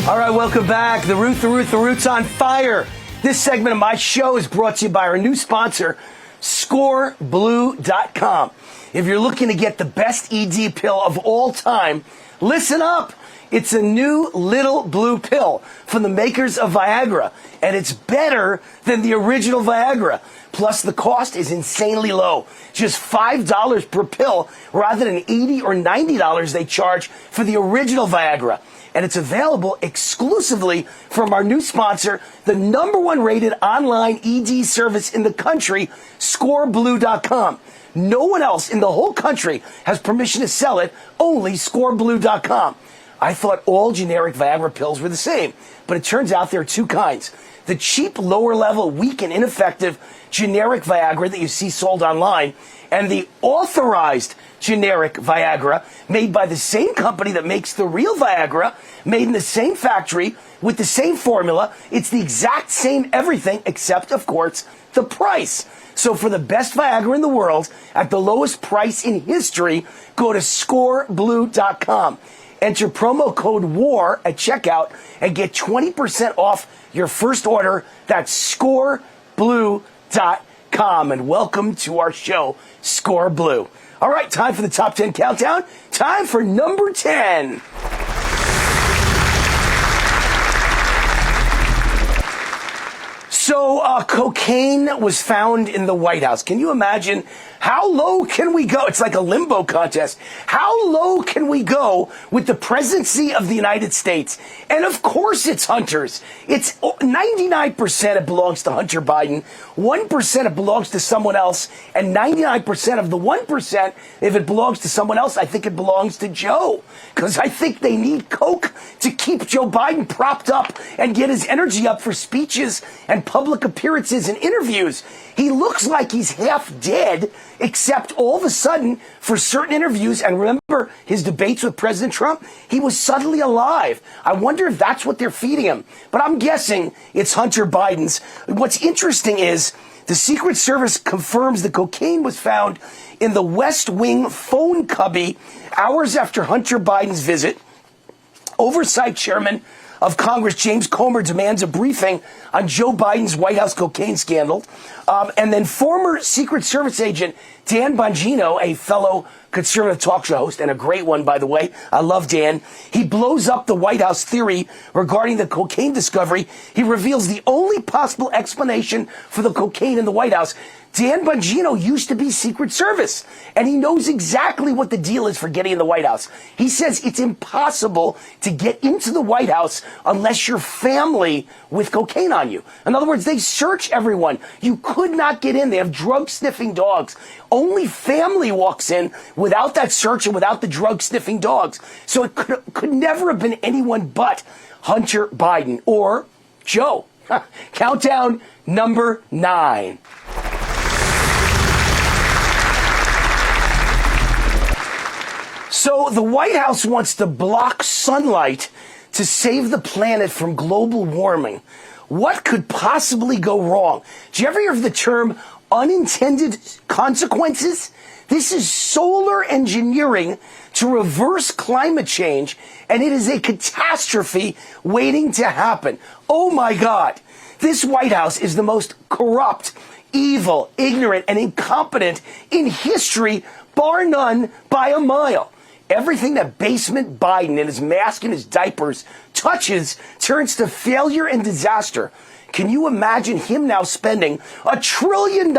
All right, welcome back. The Root's on fire. This segment of my show is brought to you by our new sponsor, ScoreBlue.com. If you're looking to get the best ED pill of all time, listen up. It's a new little blue pill from the makers of Viagra, and it's better than the original Viagra. Plus, the cost is insanely low. Just $5 per pill rather than $80 or $90 they charge for the original Viagra. And it's available exclusively from our new sponsor, the #1 rated online ED service in the country, ScoreBlue.com. No one else in the whole country has permission to sell it, only ScoreBlue.com. I thought all generic Viagra pills were the same, but it turns out there are two kinds. The cheap, lower-level, weak and ineffective generic Viagra that you see sold online, and the authorized generic Viagra made by the same company that makes the real Viagra, made in the same factory with the same formula. It's the exact same everything except, of course, the price. So for the best Viagra in the world at the lowest price in history, go to ScoreBlue.com. Enter promo code WAR at checkout and get 20% off your first order. That's ScoreBlue.com. And welcome to our show, Score Blue. All right, time for the top 10 countdown. Time for number 10. So, cocaine was found in the White House. Can you imagine how low can we go? It's like a limbo contest. How low can we go with the presidency of the United States? And of course it's Hunter's. It's 99% it belongs to Hunter Biden. 1% it belongs to someone else. And 99% of the 1%, if it belongs to someone else, I think it belongs to Joe. Because I think they need coke to keep Joe Biden propped up and get his energy up for speeches and public appearances and interviews. He looks like he's half dead, except all of a sudden, for certain interviews, and remember his debates with President Trump, he was suddenly alive. I wonder if that's what they're feeding him. But I'm guessing it's Hunter Biden's. What's interesting is the Secret Service confirms the cocaine was found in the West Wing phone cubby hours after Hunter Biden's visit. Oversight Chairman of Congress James Comer demands a briefing on Joe Biden's White House cocaine scandal. And then former Secret Service agent Dan Bongino, a fellow conservative talk show host, and a great one, by the way. I love Dan. He blows up the White House theory regarding the cocaine discovery. He reveals the only possible explanation for the cocaine in the White House. Dan Bongino used to be Secret Service, and he knows exactly what the deal is for getting in the White House. He says it's impossible to get into the White House unless you're family with cocaine on you. In other words, they search everyone. You could not get in. They have drug-sniffing dogs. Only family walks in without that search and without the drug-sniffing dogs. So it could never have been anyone but Hunter Biden or Joe. Countdown number 9. So the White House wants to block sunlight to save the planet from global warming. What could possibly go wrong? Do you ever hear of the term unintended consequences? This is solar engineering to reverse climate change, and it is a catastrophe waiting to happen. Oh my God. This White House is the most corrupt, evil, ignorant, and incompetent in history, bar none, by a mile. Everything that basement Biden and his mask and his diapers touches turns to failure and disaster. Can you imagine him now spending $1 trillion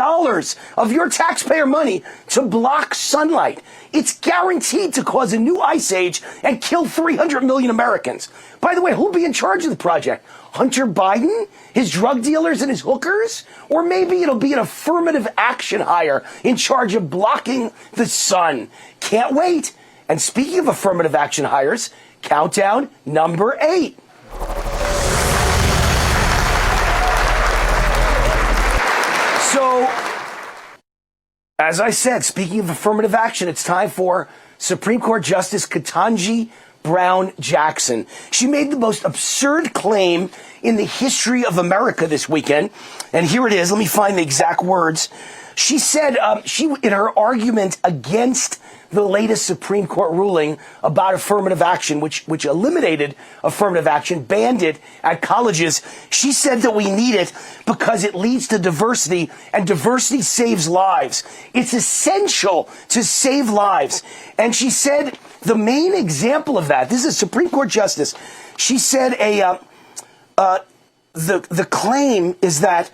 of your taxpayer money to block sunlight? It's guaranteed to cause a new ice age and kill 300 million Americans. By the way, who'll be in charge of the project? Hunter Biden? His drug dealers and his hookers? Or maybe it'll be an affirmative action hire in charge of blocking the sun. Can't wait. And speaking of affirmative action hires, countdown number 8. So, As I said, speaking of affirmative action, it's time for Supreme Court Justice Ketanji Brown Jackson. She made the most absurd claim in the history of America this weekend. And here it is. Let me find the exact words. She said, in her argument against the latest Supreme Court ruling about affirmative action, which eliminated affirmative action, banned it at colleges, she said that we need it because it leads to diversity, and diversity saves lives. It's essential to save lives. And she said the main example of that, this is a Supreme Court justice, she said the claim is that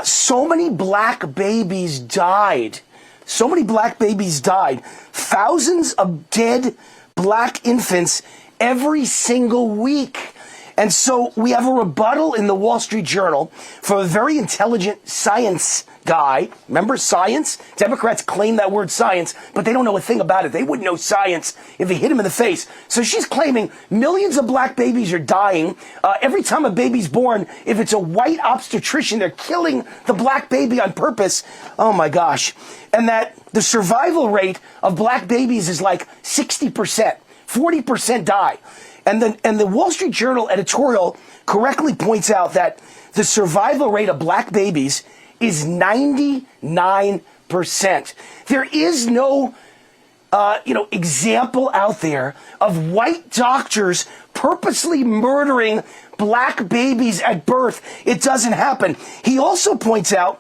so many black babies died. So many black babies died. Thousands of dead black infants every single week. And so we have a rebuttal in the Wall Street Journal from a very intelligent science guy. Remember science? Democrats claim that word science, but they don't know a thing about it. They wouldn't know science if it hit them in the face. So she's claiming millions of black babies are dying. Every time a baby's born, if it's a white obstetrician, they're killing the black baby on purpose. Oh my gosh. And that the survival rate of black babies is like 60%. 40% die. And the Wall Street Journal editorial correctly points out that the survival rate of black babies is 99%. There is no, example out there of white doctors purposely murdering black babies at birth. It doesn't happen. He also points out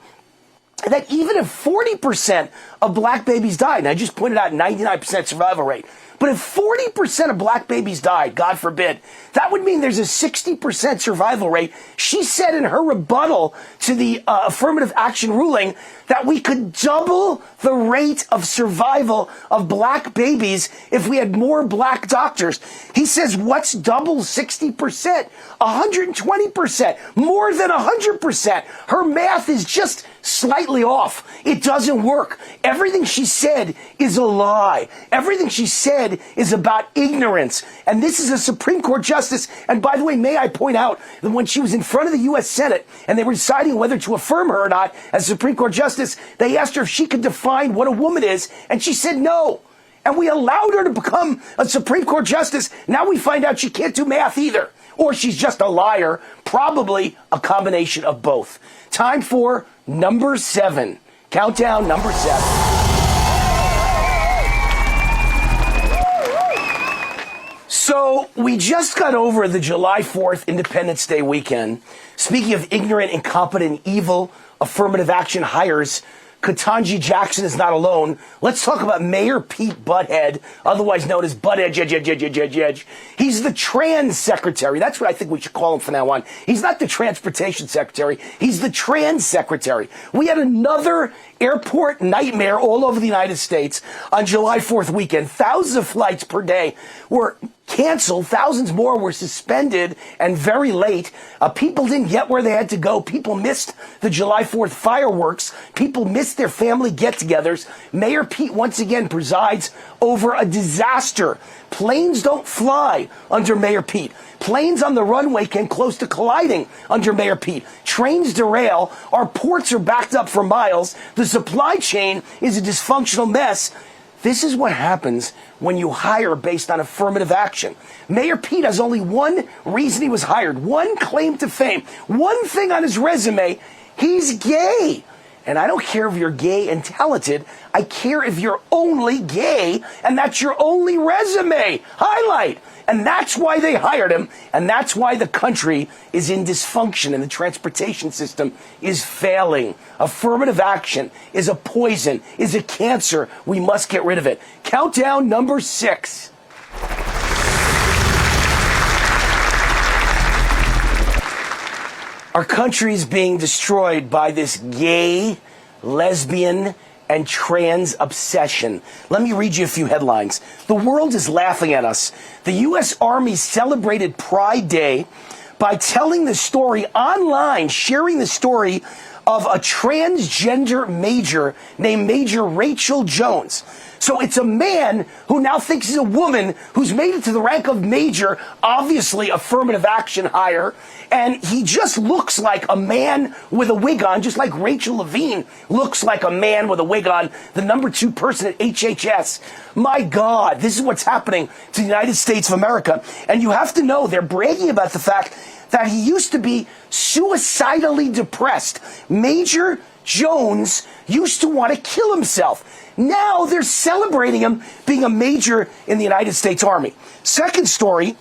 that even if 40% of black babies died, and I just pointed out 99% survival rate, but if 40% of black babies died, God forbid, that would mean there's a 60% survival rate. She said in her rebuttal to the affirmative action ruling that we could double the rate of survival of black babies if we had more black doctors. He says, what's double 60%? 120%, more than 100%. Her math is just slightly off. It doesn't work. Everything she said is a lie. Everything she said is about ignorance. And this is a Supreme Court justice. And by the way, may I point out that when she was in front of the U.S. Senate and they were deciding whether to affirm her or not as Supreme Court justice, they asked her if she could define what a woman is, and she said no. And we allowed her to become a Supreme Court justice. Now we find out she can't do math either. Or she's just a liar. Probably a combination of both. Time for number 7. Countdown number 7. So we just got over the July 4th Independence Day weekend. Speaking of ignorant, incompetent, evil affirmative action hires, Ketanji Jackson is not alone. Let's talk about Mayor Pete Butthead, otherwise known as Butthead. He's the trans secretary. That's what I think we should call him from now on. He's not the transportation secretary. He's the trans secretary. We had another airport nightmare all over the United States on July 4th weekend. Thousands of flights per day were canceled. Thousands more were suspended and very late. People didn't get where they had to go. People missed the July 4th fireworks. People missed their family get-togethers. Mayor Pete once again presides over a disaster. Planes don't fly under Mayor Pete. Planes on the runway came close to colliding under Mayor Pete. Trains derail. Our ports are backed up for miles. The supply chain is a dysfunctional mess. This is what happens when you hire based on affirmative action. Mayor Pete has only one reason he was hired, one claim to fame, one thing on his resume. He's gay. And I don't care if you're gay and talented. I care if you're only gay and that's your only resume highlight. And that's why they hired him. And that's why the country is in dysfunction and the transportation system is failing. Affirmative action is a poison, is a cancer. We must get rid of it. Countdown number 6. Our country is being destroyed by this gay, lesbian, and trans obsession. Let me read you a few headlines. The world is laughing at us. The U.S. Army celebrated Pride Day by telling the story online, sharing the story of a transgender major named Major Rachel Jones. So it's a man who now thinks he's a woman who's made it to the rank of major, obviously affirmative action hire, and he just looks like a man with a wig on, just like Rachel Levine looks like a man with a wig on, the number 2 person at HHS. My God, this is what's happening to the United States of America. And you have to know, they're bragging about the fact that he used to be suicidally depressed. Major Jones used to want to kill himself. Now they're celebrating him being a major in the United States Army. Second story,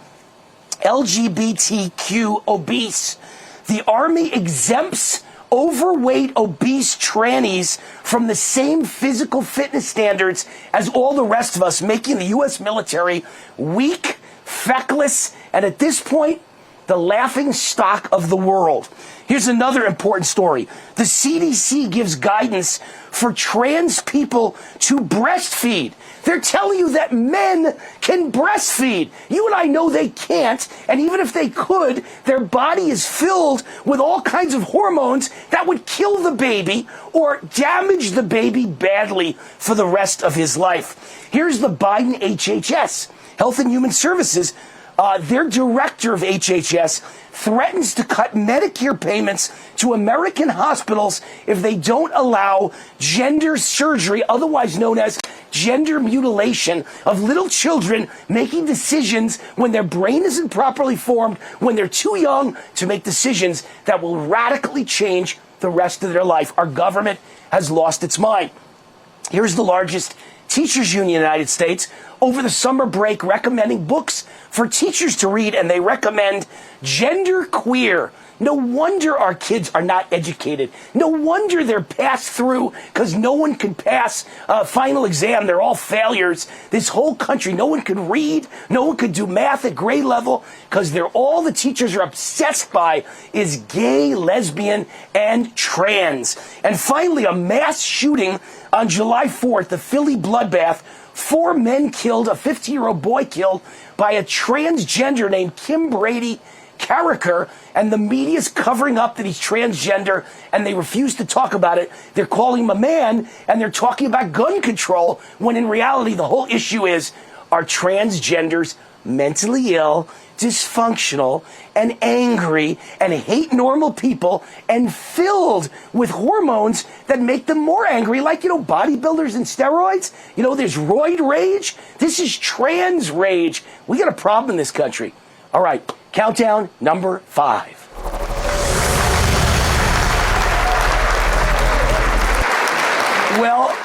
LGBTQ obese. The Army exempts overweight, obese trannies from the same physical fitness standards as all the rest of us, making the U.S. military weak, feckless, and at this point, the laughing stock of the world. Here's another important story. The CDC gives guidance for trans people to breastfeed. They're telling you that men can breastfeed. You and I know they can't, and even if they could, their body is filled with all kinds of hormones that would kill the baby or damage the baby badly for the rest of his life. Here's the Biden HHS, Health and Human Services. Their director of HHS threatens to cut Medicare payments to American hospitals if they don't allow gender surgery, otherwise known as gender mutilation, of little children making decisions when their brain isn't properly formed, when they're too young to make decisions that will radically change the rest of their life. Our government has lost its mind. Here's the largest teachers union in the United States over the summer break recommending books for teachers to read, and they recommend Gender Queer. No wonder our kids are not educated. No wonder they're passed through, because no one can pass a final exam. They're all failures. This whole country, no one could read, no one could do math at grade level, because they're all the teachers are obsessed by is gay, lesbian, and trans. And finally, a mass shooting on July 4th, the Philly bloodbath. 4 men killed, a 15-year-old boy killed by a transgender named Kim Brady Carricker, and the media's covering up that he's transgender, and they refuse to talk about it. They're calling him a man, and they're talking about gun control, when in reality the whole issue is, are transgenders mentally ill, dysfunctional, and angry, and hate normal people, and filled with hormones that make them more angry, like, bodybuilders and steroids? There's roid rage. This is trans rage. We got a problem in this country. All right, countdown number 5. Well,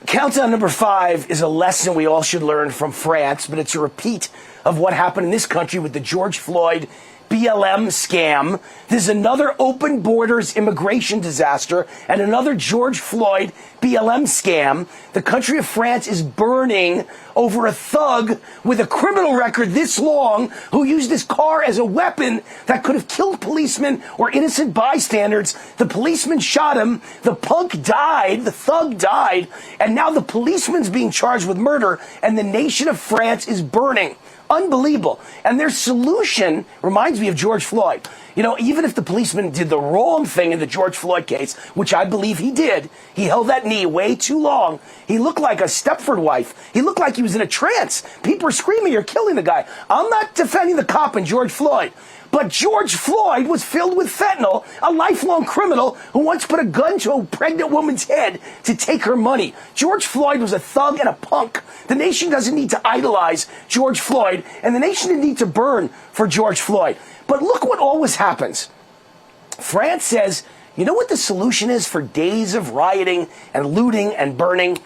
countdown number 5 is a lesson we all should learn from France, but it's a repeat of what happened in this country with the George Floyd BLM scam. There's another open borders immigration disaster and another George Floyd BLM scam. The country of France is burning over a thug with a criminal record this long who used his car as a weapon that could have killed policemen or innocent bystanders. The policeman shot him. The punk died. The thug died. And now the policeman's being charged with murder, and the nation of France is burning. Unbelievable. And their solution reminds me of George Floyd. Even if the policeman did the wrong thing in the George Floyd case, which I believe he did, he held that knee way too long. He looked like a Stepford wife. He looked like he was in a trance. People were screaming, "You're killing the guy." I'm not defending the cop in George Floyd. But George Floyd was filled with fentanyl, a lifelong criminal who once put a gun to a pregnant woman's head to take her money. George Floyd was a thug and a punk. The nation doesn't need to idolize George Floyd, and the nation didn't need to burn for George Floyd. But look what always happens. France says, you know what the solution is for days of rioting and looting and burning?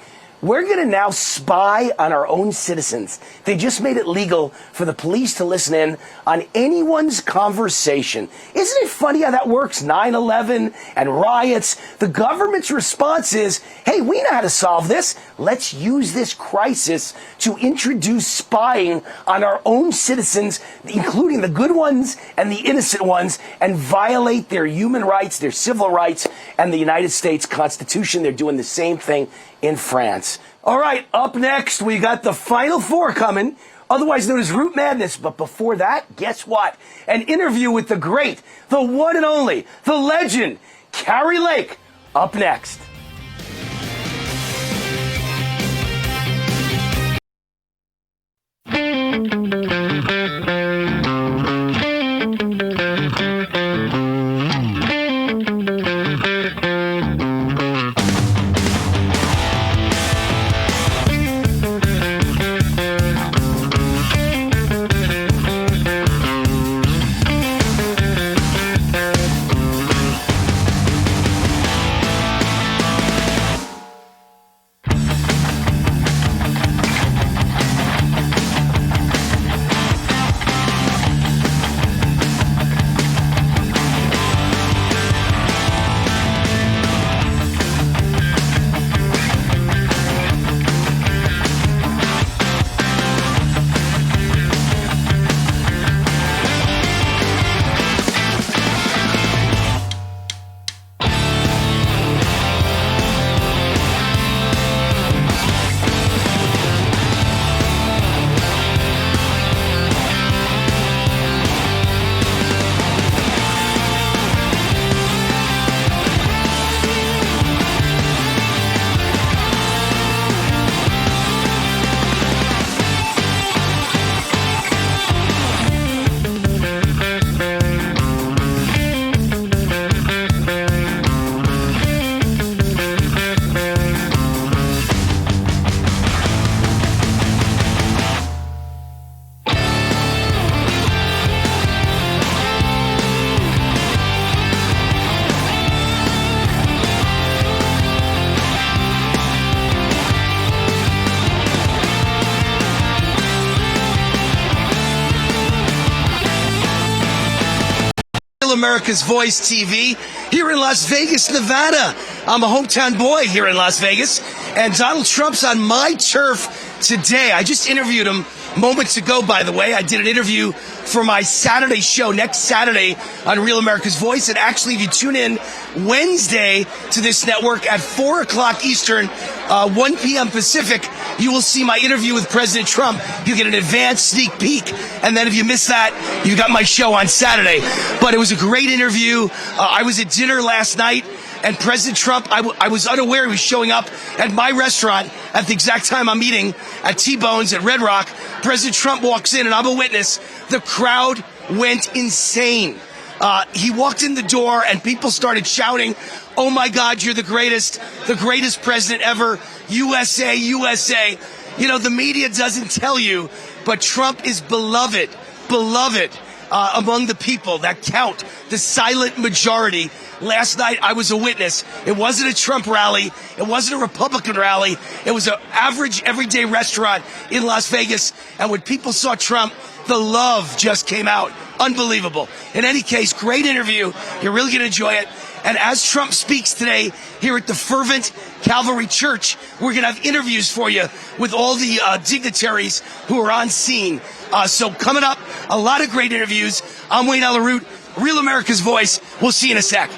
We're going to now spy on our own citizens. They just made it legal for the police to listen in on anyone's conversation. Isn't it funny how that works? 9/11 and riots. The government's response is, hey, we know how to solve this. Let's use this crisis to introduce spying on our own citizens, including the good ones and the innocent ones, and violate their human rights, their civil rights, and the United States Constitution. They're doing the same thing in France. All right, up next, we got the Final Four coming, otherwise known as Root Madness. But before that, guess what? An interview with the great, the one and only, the legend, Carrie Lake, up next. America's Voice TV here in Las Vegas, Nevada. I'm a hometown boy here in Las Vegas, and Donald Trump's on my turf today. I just interviewed him moments ago, by the way. I did an interview for my Saturday show next Saturday on Real America's Voice, and actually, if you tune in Wednesday to this network at 4 o'clock Eastern, 1 p.m. Pacific, you will see my interview with President Trump. You get an advanced sneak peek, and then if you miss that, you got my show on Saturday. But it was a great interview. I was at dinner last night, and President Trump, I was unaware he was showing up at my restaurant at the exact time I'm eating at T-Bones at Red Rock. President Trump walks in, and I'm a witness. The crowd went insane. He walked in the door, and people started shouting, "Oh my God, you're the greatest president ever, USA, USA." You know, the media doesn't tell you, but Trump is beloved among the people that count, the silent majority. Last night, I was a witness. It wasn't a Trump rally. It wasn't a Republican rally. It was an average, everyday restaurant in Las Vegas. And when people saw Trump, the love just came out. Unbelievable. In any case, great interview. You're really going to enjoy it. And as Trump speaks today here at the Fervent Calvary Church, we're going to have interviews for you with all the dignitaries who are on scene. So coming up, a lot of great interviews. I'm Wayne Allen Root, Real America's Voice. We'll see you in a sec.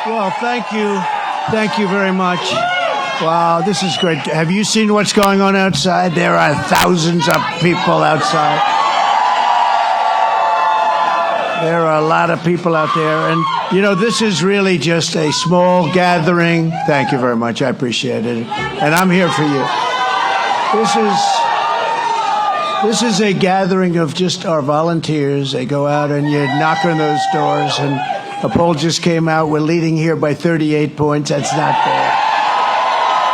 Well, thank you very much. Wow, this is great. Have you seen what's going on outside? There are thousands of people outside. There are a lot of people out there. And, you know, this is really just a small gathering. Thank you very much. I appreciate it. And I'm here for you. This is a gathering of just our volunteers. They go out and you knock on those doors, and a poll just came out. We're leading here by 38 points. That's not bad.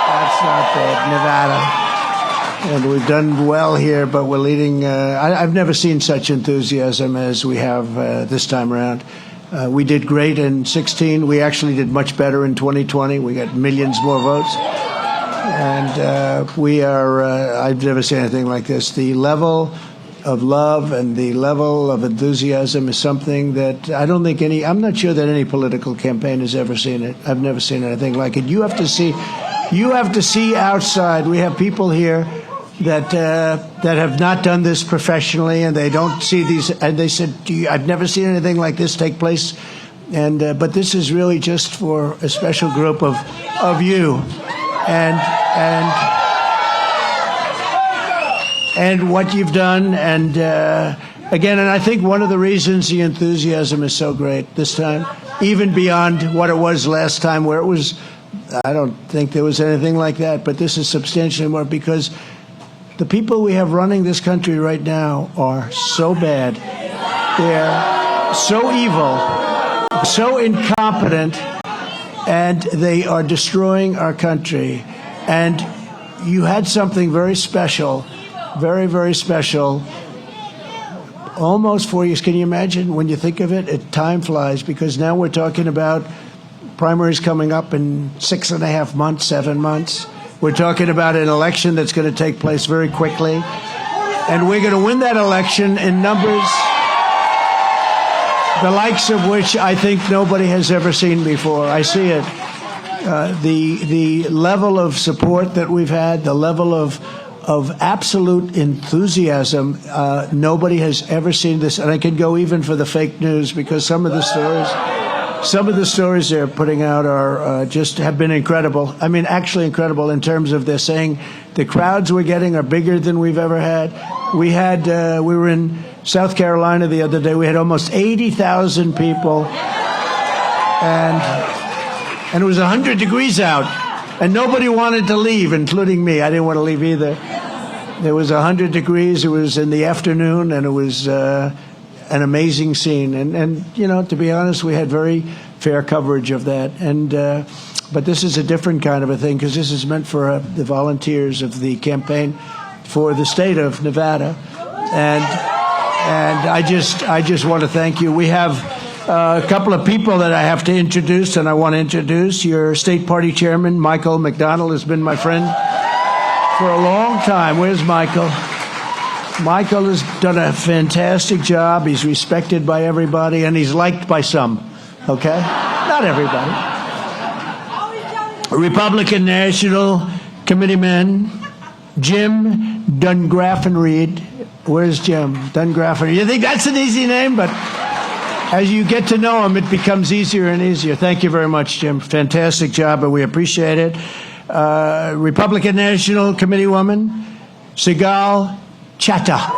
That's not bad. Nevada. And we've done well here, but we're leading. I've never seen such enthusiasm as we have this time around. We did great in 16. We actually did much better in 2020. We got millions more votes. And we are, I've never seen anything like this. The level of love and the level of enthusiasm is something that I don't think I'm not sure that any political campaign has ever seen it. I've never seen anything like it. You have to see outside. We have people here that have not done this professionally, and they don't see these. And they said, "I've never seen anything like this take place." And but this is really just for a special group of you, and what you've done. And again, and I think one of the reasons the enthusiasm is so great this time, even beyond what it was last time, where it was, I don't think there was anything like that. But this is substantially more, because the people we have running this country right now are so bad. They're so evil, so incompetent, and they are destroying our country. And you had something very special, very, very special, almost 4 years. Can you imagine when you think of it? Time flies, because now we're talking about primaries coming up in 6.5 months, 7 months. We're talking about an election that's going to take place very quickly. And we're going to win that election in numbers the likes of which I think nobody has ever seen before. I see it. The level of support that we've had, the level of absolute enthusiasm, nobody has ever seen this. And I can go even for the fake news, because some of the stories they're putting out are just have been incredible. I mean, actually incredible in terms of they're saying the crowds we're getting are bigger than we've ever had. We were in South Carolina the other day. We had almost 80,000 people, and it was 100 degrees out, and nobody wanted to leave, including me. I didn't want to leave either. It was 100 degrees. It was in the afternoon, and it was an amazing scene. And you know, to be honest, we had very fair coverage of that. And but this is a different kind of a thing, because this is meant for the volunteers of the campaign for the state of Nevada. And I just want to thank you. We have a couple of people that I have to introduce, and I want to introduce your state party chairman, Michael McDonald, has been my friend for a long time. Where's Michael? Michael has done a fantastic job. He's respected by everybody, and he's liked by some, okay? Not everybody. Republican National Committeeman Jim Dungraffen-Reed. Where's Jim? Dungraffen. You think that's an easy name, but as you get to know him, it becomes easier and easier. Thank you very much, Jim. Fantastic job, and we appreciate it. Republican National Committee woman, Sigal Chattah.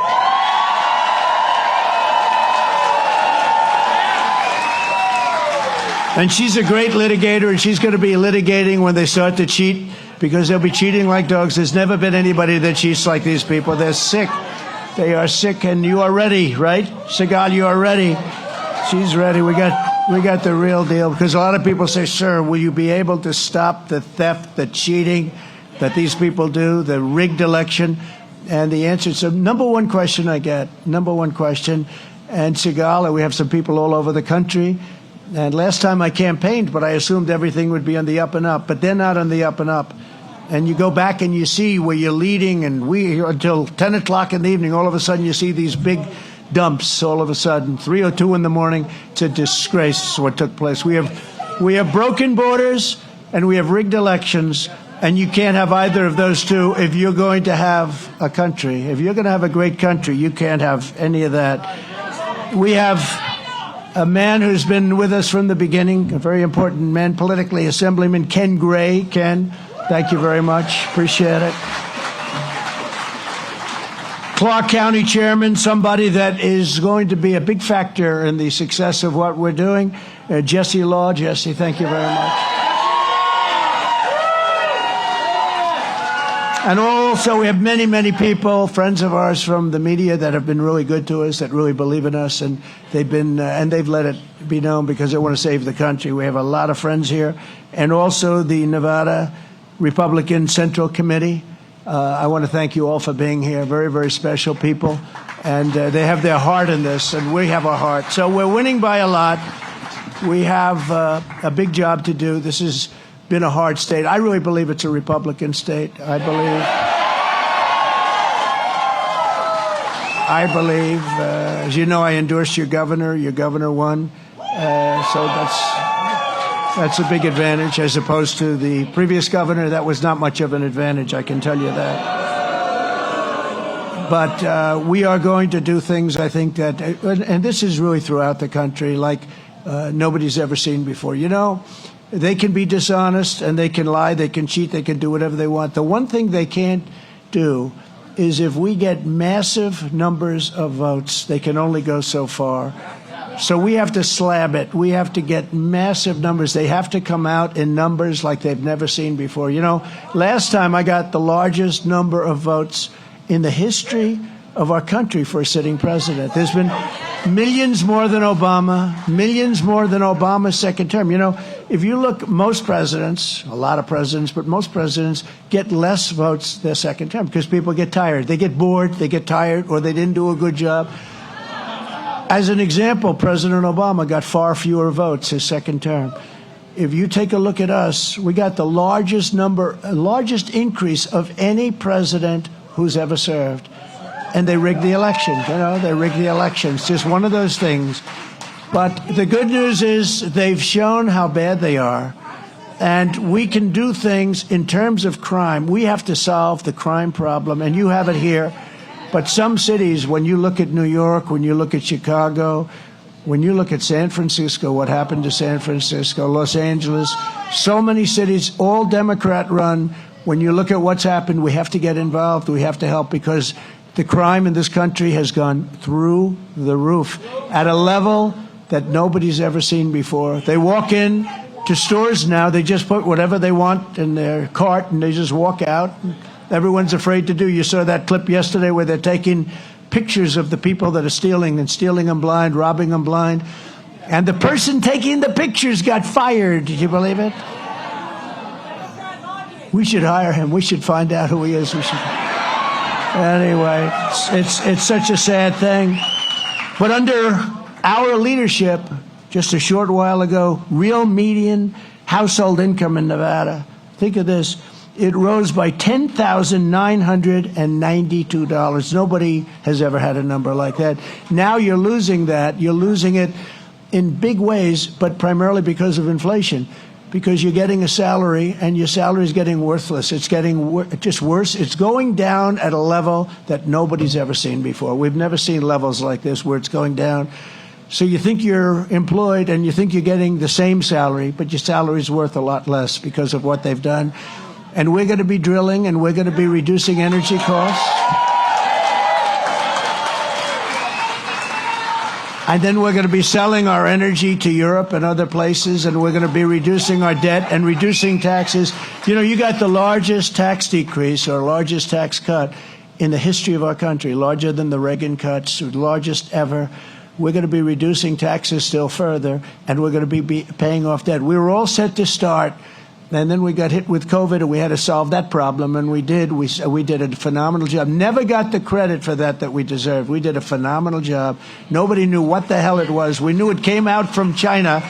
And she's a great litigator, and she's going to be litigating when they start to cheat, because they'll be cheating like dogs. There's never been anybody that cheats like these people. They're sick. They are sick, and you are ready, right? Sigal, you are ready. She's ready. We got the real deal, because a lot of people say, sir, will you be able to stop the theft, the cheating that these people do, the rigged election? And the answer is the number one question I get, and Sigal, we have some people all over the country. And last time I campaigned, but I assumed everything would be on the up and up, but they're not on the up and up. And you go back and you see where you're leading, and until 10 o'clock in the evening, all of a sudden you see these big dumps all of a sudden, 3:02 in the morning. It's a disgrace what took place. We have broken borders, and we have rigged elections, and you can't have either of those two if you're going to have a country. If you're going to have a great country, you can't have any of that. We have a man who's been with us from the beginning, a very important man politically, Assemblyman Ken Gray. Ken, thank you very much. Appreciate it. Clark County Chairman, somebody that is going to be a big factor in the success of what we're doing. Jesse Law. Jesse, thank you very much. And also we have many, many people, friends of ours from the media that have been really good to us, that really believe in us, and they've let it be known because they want to save the country. We have a lot of friends here. And also the Nevada Republican Central Committee. I want to thank you all for being here. Very, very special people. And they have their heart in this, and we have our heart. So we're winning by a lot. We have a big job to do. This has been a hard state. I really believe it's a Republican state. I believe, as you know, I endorsed your governor. Your governor won. So that's a big advantage as opposed to the previous governor. That was not much of an advantage, I can tell you that. But we are going to do things, I think, that, and this is really throughout the country, like nobody's ever seen before. You know, they can be dishonest and they can lie, they can cheat, they can do whatever they want. The one thing they can't do is if we get massive numbers of votes, they can only go so far. So we have to slab it. We have to get massive numbers. They have to come out in numbers like they've never seen before. You know, last time I got the largest number of votes in the history of our country for a sitting president. There's been millions more than Obama, millions more than Obama's second term. You know, if you look, most presidents, a lot of presidents, but most presidents get less votes their second term because people get tired. They get bored, they get tired, or they didn't do a good job. As an example, President Obama got far fewer votes his second term. If you take a look at us, we got the largest increase of any president who's ever served. And they rigged the election. You know, they rigged the elections. Just one of those things. But the good news is they've shown how bad they are. And we can do things in terms of crime. We have to solve the crime problem. And you have it here. But some cities, when you look at New York, when you look at Chicago, when you look at San Francisco, what happened to San Francisco, Los Angeles, so many cities, all Democrat run. When you look at what's happened, we have to get involved. We have to help because the crime in this country has gone through the roof at a level that nobody's ever seen before. They walk in to stores now. They just put whatever they want in their cart and they just walk out. Everyone's afraid to do. You saw that clip yesterday where they're taking pictures of the people that are stealing and stealing them blind, robbing them blind. And the person taking the pictures got fired. Did you believe it? We should hire him. We should find out who he is. We should. Anyway, it's such a sad thing. But under our leadership, just a short while ago, real median household income in Nevada, think of this, it rose by $10,992. Nobody has ever had a number like that. Now you're losing that. You're losing it in big ways, but primarily because of inflation. Because you're getting a salary, and your salary is getting worthless. It's getting just worse. It's going down at a level that nobody's ever seen before. We've never seen levels like this where it's going down. So you think you're employed, and you think you're getting the same salary, but your salary is worth a lot less because of what they've done. And we're going to be drilling, and we're going to be reducing energy costs. And then we're going to be selling our energy to Europe and other places, and we're going to be reducing our debt and reducing taxes. You know, you got the largest tax decrease or largest tax cut in the history of our country, larger than the Reagan cuts, largest ever. We're going to be reducing taxes still further, and we're going to be paying off debt. We were all set to start, and then we got hit with COVID, and we had to solve that problem, and we did. We did a phenomenal job. Never got the credit for that we deserved. We did a phenomenal job. Nobody knew what the hell it was. We knew it came out from China,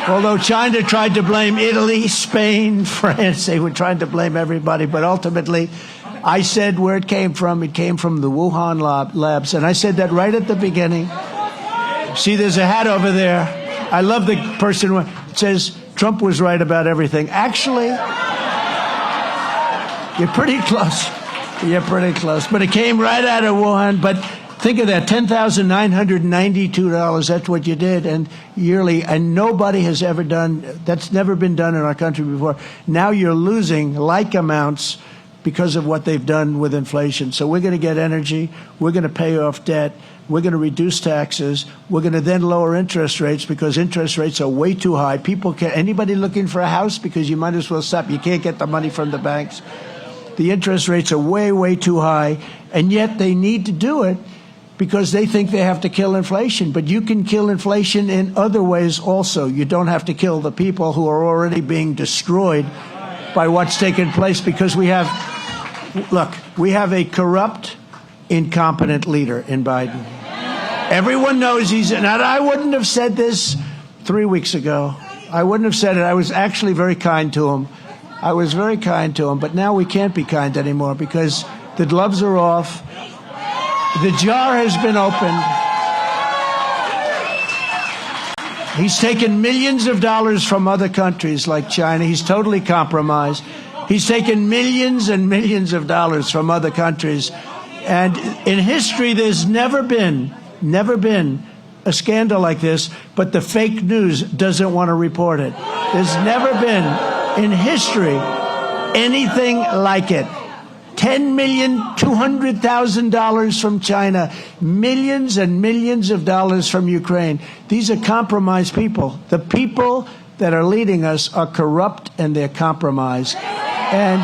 although China tried to blame Italy, Spain, France. They were trying to blame everybody, but ultimately, I said where it came from. It came from the Wuhan labs, and I said that right at the beginning. See, there's a hat over there. I love the person who says Trump was right about everything. Actually, you're pretty close. You're pretty close. But it came right out of Wuhan. But think of that, $10,992. That's what you did, and yearly. And nobody has ever done, that's never been done in our country before. Now you're losing like amounts because of what they've done with inflation. So we're going to get energy. We're going to pay off debt. We're going to reduce taxes. We're going to then lower interest rates because interest rates are way too high. People can't, anybody looking for a house, because you might as well stop. You can't get the money from the banks. The interest rates are way, way too high, and yet they need to do it because they think they have to kill inflation. But you can kill inflation in other ways also. You don't have to kill the people who are already being destroyed by what's taken place, because we have a corrupt, incompetent leader in Biden. Everyone knows he's, and I wouldn't have said this 3 weeks ago. I wouldn't have said it. I was actually very kind to him. I was very kind to him, but now we can't be kind anymore because the gloves are off. The jar has been opened. He's taken millions of dollars from other countries like China. He's totally compromised. He's taken millions and millions of dollars from other countries. And in history, there's never been a scandal like this, but the fake news doesn't want to report it. There's never been in history anything like it. $10,200,000 from China, millions and millions of dollars from Ukraine. These are compromised people. The people that are leading us are corrupt and they're compromised. And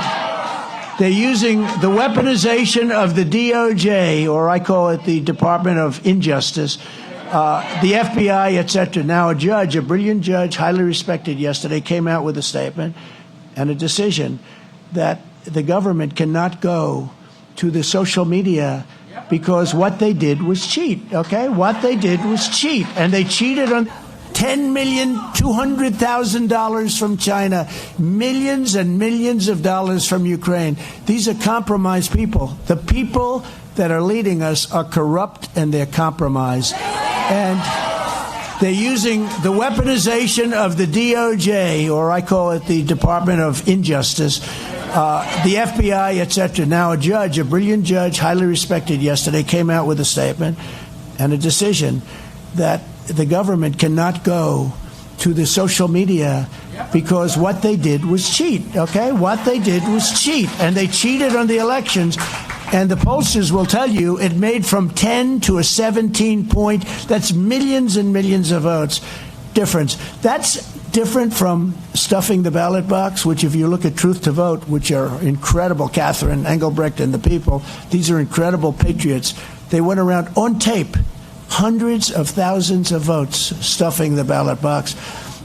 they're using the weaponization of the DOJ, or I call it the Department of Injustice, the FBI, etc. Now, a brilliant judge, highly respected yesterday, came out with a statement and a decision that the government cannot go to the social media because what they did was cheat, okay? What they did was cheat, and they cheated on $10,200,000 from China, millions and millions of dollars from Ukraine. These are compromised people. The people that are leading us are corrupt and they're compromised. And they're using the weaponization of the DOJ, or I call it the Department of Injustice, the FBI, etc. Now, a brilliant judge, highly respected yesterday, came out with a statement and a decision that the government cannot go to the social media because what they did was cheat, okay? What they did was cheat, and they cheated on the elections. And the pollsters will tell you it made from 10 to a 17-point, that's millions and millions of votes difference. That's different from stuffing the ballot box, which if you look at Truth to Vote, which are incredible, Catherine Engelbrecht and the people, these are incredible patriots. They went around on tape, hundreds of thousands of votes stuffing the ballot box.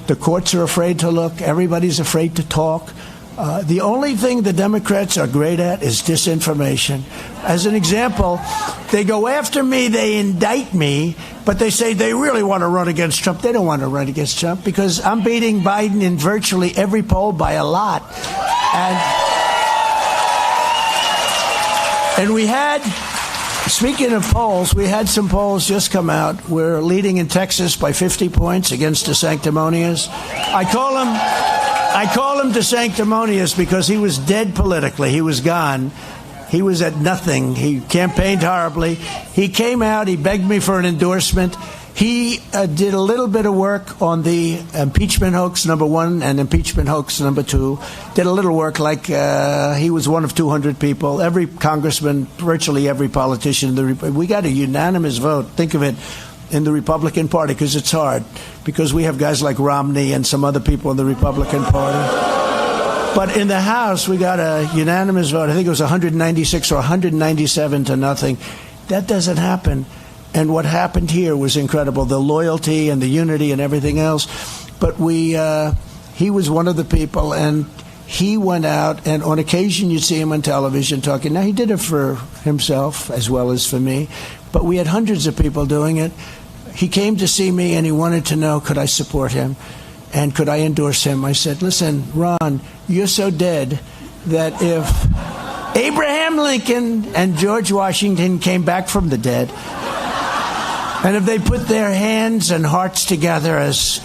The courts are afraid to look. Everybody's afraid to talk. The only thing the Democrats are great at is disinformation. As an example, they go after me, they indict me, but they say they really want to run against Trump. They don't want to run against Trump because I'm beating Biden in virtually every poll by a lot. And we had, speaking of polls, we had some polls just come out. We're leading in Texas by 50 points against DeSanctimonious. I call him DeSanctimonious because he was dead politically. He was gone. He was at nothing. He campaigned horribly. He came out. He begged me for an endorsement. He did a little bit of work on the impeachment hoax #1 and impeachment hoax #2. Did a little work like he was one of 200 people. Every congressman, virtually every politician. We got a unanimous vote. Think of it. In the Republican Party, because it's hard, because we have guys like Romney and some other people in the Republican Party. But in the House, we got a unanimous vote. I think it was 196 or 197 to nothing. That doesn't happen. And what happened here was incredible, the loyalty and the unity and everything else. But he was one of the people, and he went out, and on occasion you'd see him on television talking. Now, he did it for himself as well as for me, but we had hundreds of people doing it. He came to see me, and he wanted to know, could I support him, and could I endorse him? I said, listen, Ron, you're so dead that if Abraham Lincoln and George Washington came back from the dead, and if they put their hands and hearts together as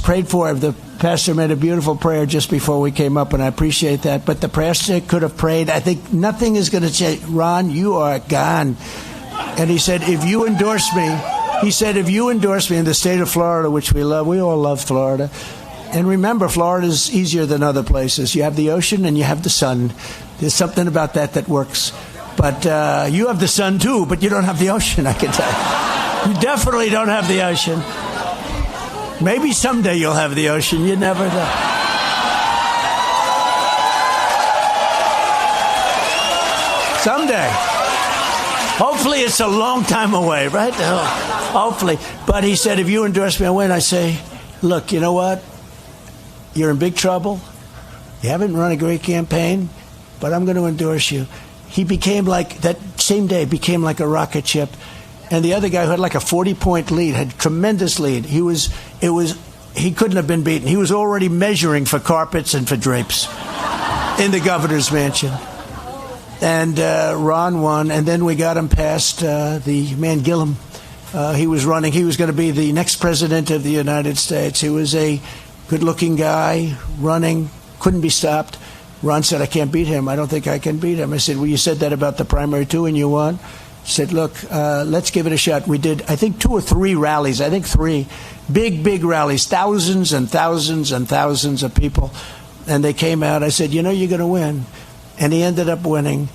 prayed for, the pastor made a beautiful prayer just before we came up, and I appreciate that, but the pastor could have prayed, I think nothing is going to change. Ron, you are gone. And he said, if you endorse me in the state of Florida, which we love, we all love Florida. And remember, Florida is easier than other places. You have the ocean and you have the sun. There's something about that works. But you have the sun too, but you don't have the ocean, I can tell you. You definitely don't have the ocean. Maybe someday you'll have the ocean. You never know. Someday. Hopefully it's a long time away, right? Hopefully. But he said, if you endorse me, I win. I say, look, you know what? You're in big trouble. You haven't run a great campaign, but I'm going to endorse you. He became like, that same day, became like a rocket ship. and the other guy who had like a 40-point lead, had tremendous lead. He couldn't have been beaten. He was already measuring for carpets and for drapes in the governor's mansion. And Ron won, and then we got him past the man Gillum. He was running. He was going to be the next president of the United States. He was a good-looking guy, running, couldn't be stopped. Ron said, I can't beat him. I don't think I can beat him. I said, well, you said that about the primary too, and you won? He said, look, let's give it a shot. We did, I think, 2 or 3 rallies. I think 3. Big rallies, thousands and thousands and thousands of people. And they came out. I said, you're going to win. And he ended up winning.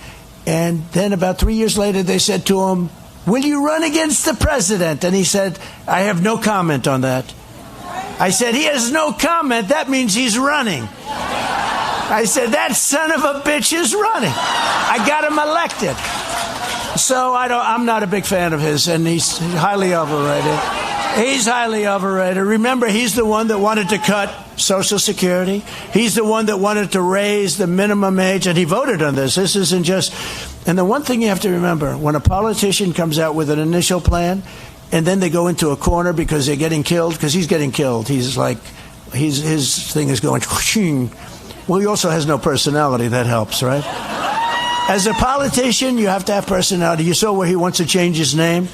And then about 3 years later, they said to him, will you run against the president? And he said, I have no comment on that. I said, he has no comment. That means he's running. I said, that son of a bitch is running. I got him elected. So I'm not a big fan of his, and he's highly overrated. He's highly overrated. Remember, he's the one that wanted to cut Social Security. He's the one that wanted to raise the minimum age, and he voted on this. This isn't just... And the one thing you have to remember, when a politician comes out with an initial plan, and then they go into a corner because they're getting killed, because he's getting killed. He's like, his thing is going... Well, he also has no personality. That helps, right? As a politician, you have to have personality. You saw where he wants to change his name.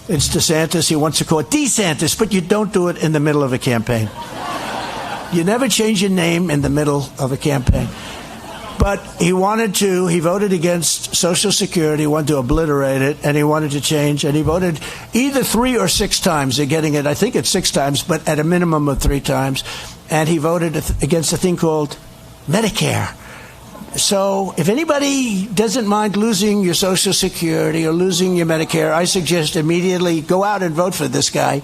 It's DeSantis. He wants to call it DeSantis, but you don't do it in the middle of a campaign. You never change your name in the middle of a campaign. But he voted against Social Security, he wanted to obliterate it, and he wanted to change, and he voted either 3 or 6 times. They're getting it, I think it's 6 times, but at a minimum of 3 times. And he voted against a thing called Medicare. So if anybody doesn't mind losing your Social Security or losing your Medicare, I suggest immediately go out and vote for this guy.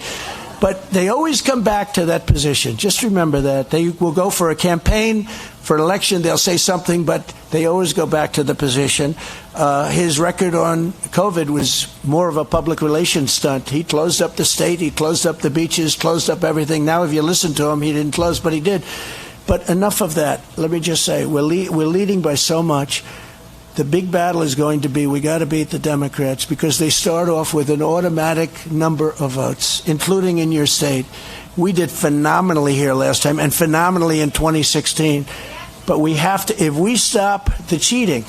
But they always come back to that position. Just remember that. They will go for a campaign, for an election, they'll say something, but they always go back to the position. His record on COVID was more of a public relations stunt. He closed up the state, he closed up the beaches, closed up everything. Now if you listen to him, he didn't close, but he did. But enough of that. Let me just say, we're leading by so much. The big battle is going to be, we got to beat the Democrats because they start off with an automatic number of votes, including in your state. We did phenomenally here last time and phenomenally in 2016. But we have to, if we stop the cheating,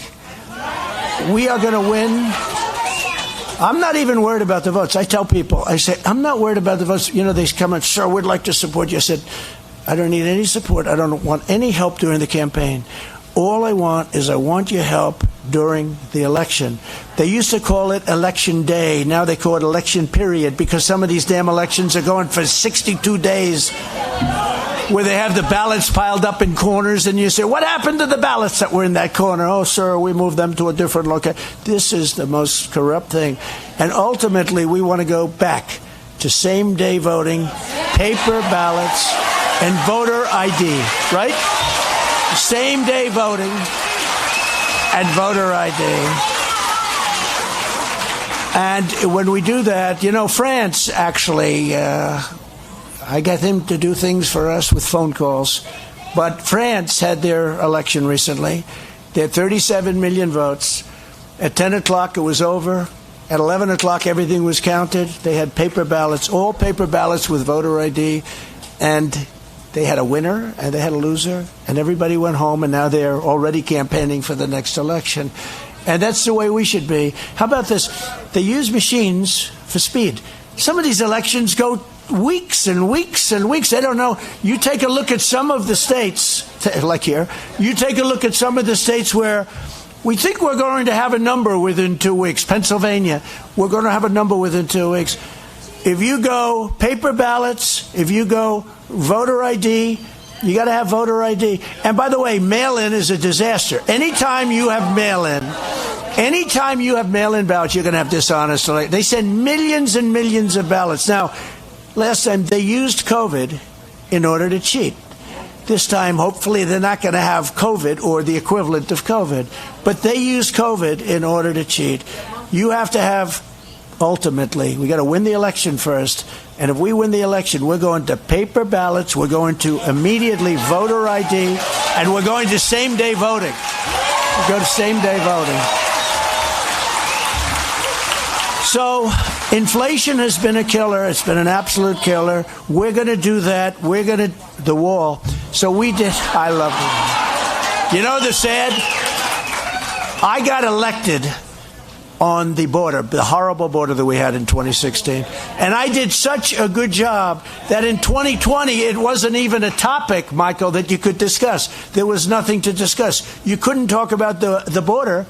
we are going to win. I'm not even worried about the votes. I tell people, I say, I'm not worried about the votes. You know, they come and, sir, we'd like to support you. I said, I don't need any support. I don't want any help during the campaign. All I want is I want your help during the election. They used to call it election day. Now they call it election period because some of these damn elections are going for 62 days where they have the ballots piled up in corners and you say, what happened to the ballots that were in that corner? Oh, sir, we moved them to a different location. This is the most corrupt thing. And ultimately, we want to go back to same-day voting, paper ballots, and voter ID, right? Same-day voting and voter ID. And when we do that, you know, France actually, I got him to do things for us with phone calls. But France had their election recently. They had 37 million votes. At 10 o'clock, it was over. At 11 o'clock, everything was counted. They had paper ballots, all paper ballots with voter ID. And they had a winner and they had a loser, and everybody went home, and now they're already campaigning for the next election. And that's the way we should be. How about this? They use machines for speed. Some of these elections go weeks and weeks and weeks. I don't know. You take a look at some of the states, like here, you take a look at some of the states where we think we're going to have a number within 2 weeks. Pennsylvania, we're going to have a number within 2 weeks. If you go paper ballots, if you go voter ID, you got to have voter ID. And by the way, mail-in is a disaster. Anytime you have mail-in ballots, you're going to have dishonest elections. They send millions and millions of ballots. Now, last time they used COVID in order to cheat. This time, hopefully, they're not going to have COVID or the equivalent of COVID. But they used COVID in order to cheat. You have to have... Ultimately, we got to win the election first. And if we win the election, we're going to paper ballots, we're going to immediately voter ID, and we're going to same-day voting. We go to same-day voting. So Inflation has been a killer. It's been an absolute killer. We're going to do that. The wall. So we did. I love it. You know the sad? I got elected on the border, the horrible border that we had in 2016. And I did such a good job that in 2020, it wasn't even a topic, Michael, that you could discuss. There was nothing to discuss. You couldn't talk about the border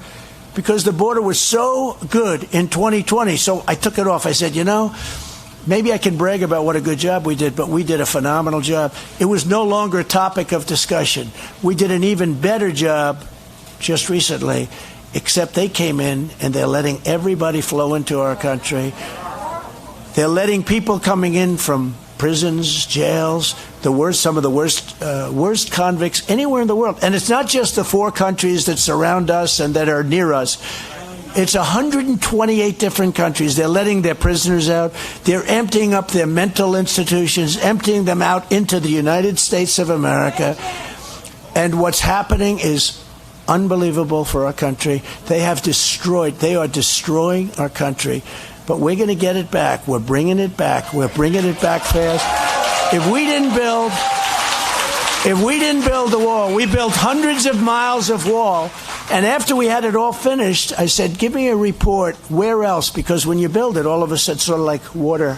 because the border was so good in 2020. So I took it off. I said, maybe I can brag about what a good job we did, but we did a phenomenal job. It was no longer a topic of discussion. We did an even better job just recently, except they came in and they're letting everybody flow into our country. They're letting people coming in from prisons, jails, some of the worst convicts anywhere in the world. And it's not just the 4 countries that surround us and that are near us. It's 128 different countries. They're letting their prisoners out. They're emptying up their mental institutions, emptying them out into the United States of America. And what's happening is unbelievable for our country. They are destroying our country. But we're going to get it back. We're bringing it back. We're bringing it back fast. If we didn't build the wall, we built hundreds of miles of wall. And after we had it all finished, I said, give me a report. Where else? Because when you build it, all of a sudden, sort of like water,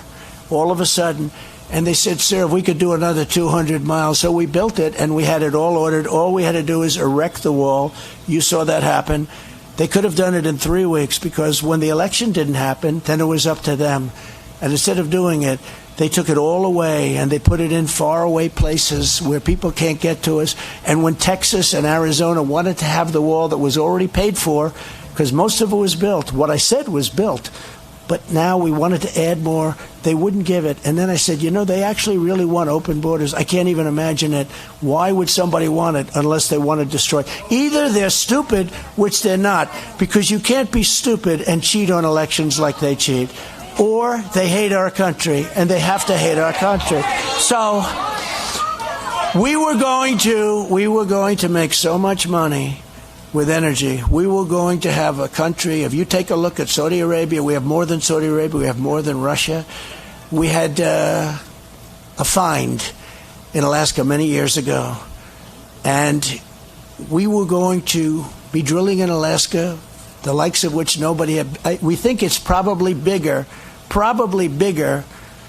all of a sudden. And they said, sir, if we could do another 200 miles. So we built it, and we had it all ordered. All we had to do is erect the wall. You saw that happen. They could have done it in 3 weeks, because when the election didn't happen, then it was up to them. And instead of doing it, they took it all away, and they put it in faraway places where people can't get to us. And when Texas and Arizona wanted to have the wall that was already paid for, because most of it was built, what I said was built, but now we wanted to add more, they wouldn't give it. And then I said, they actually really want open borders. I can't even imagine it. Why would somebody want it unless they want to destroy? Either they're stupid, which they're not, because you can't be stupid and cheat on elections like they cheat, or they hate our country, and they have to hate our country. So we were going to make so much money with energy. We were going to have a country. If you take a look at Saudi Arabia, we have more than Saudi Arabia. We have more than Russia. We had a find in Alaska many years ago, and we were going to be drilling in Alaska, the likes of which nobody had. We think it's probably bigger,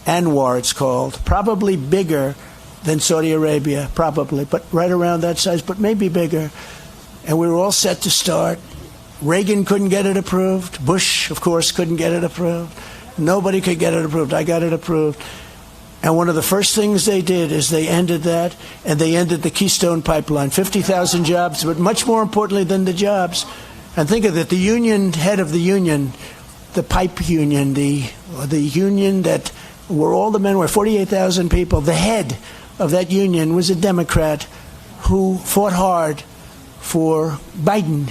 Anwar it's called, probably bigger than Saudi Arabia, probably, but right around that size, but maybe bigger. And we were all set to start. Reagan couldn't get it approved. Bush, of course, couldn't get it approved. Nobody could get it approved. I got it approved. And one of the first things they did is they ended that, and they ended the Keystone Pipeline. 50,000 jobs, but much more importantly than the jobs. And think of it, the union, head of the union, the pipe union, the union that where all the men were, 48,000 people, the head of that union was a Democrat who fought hard for Biden.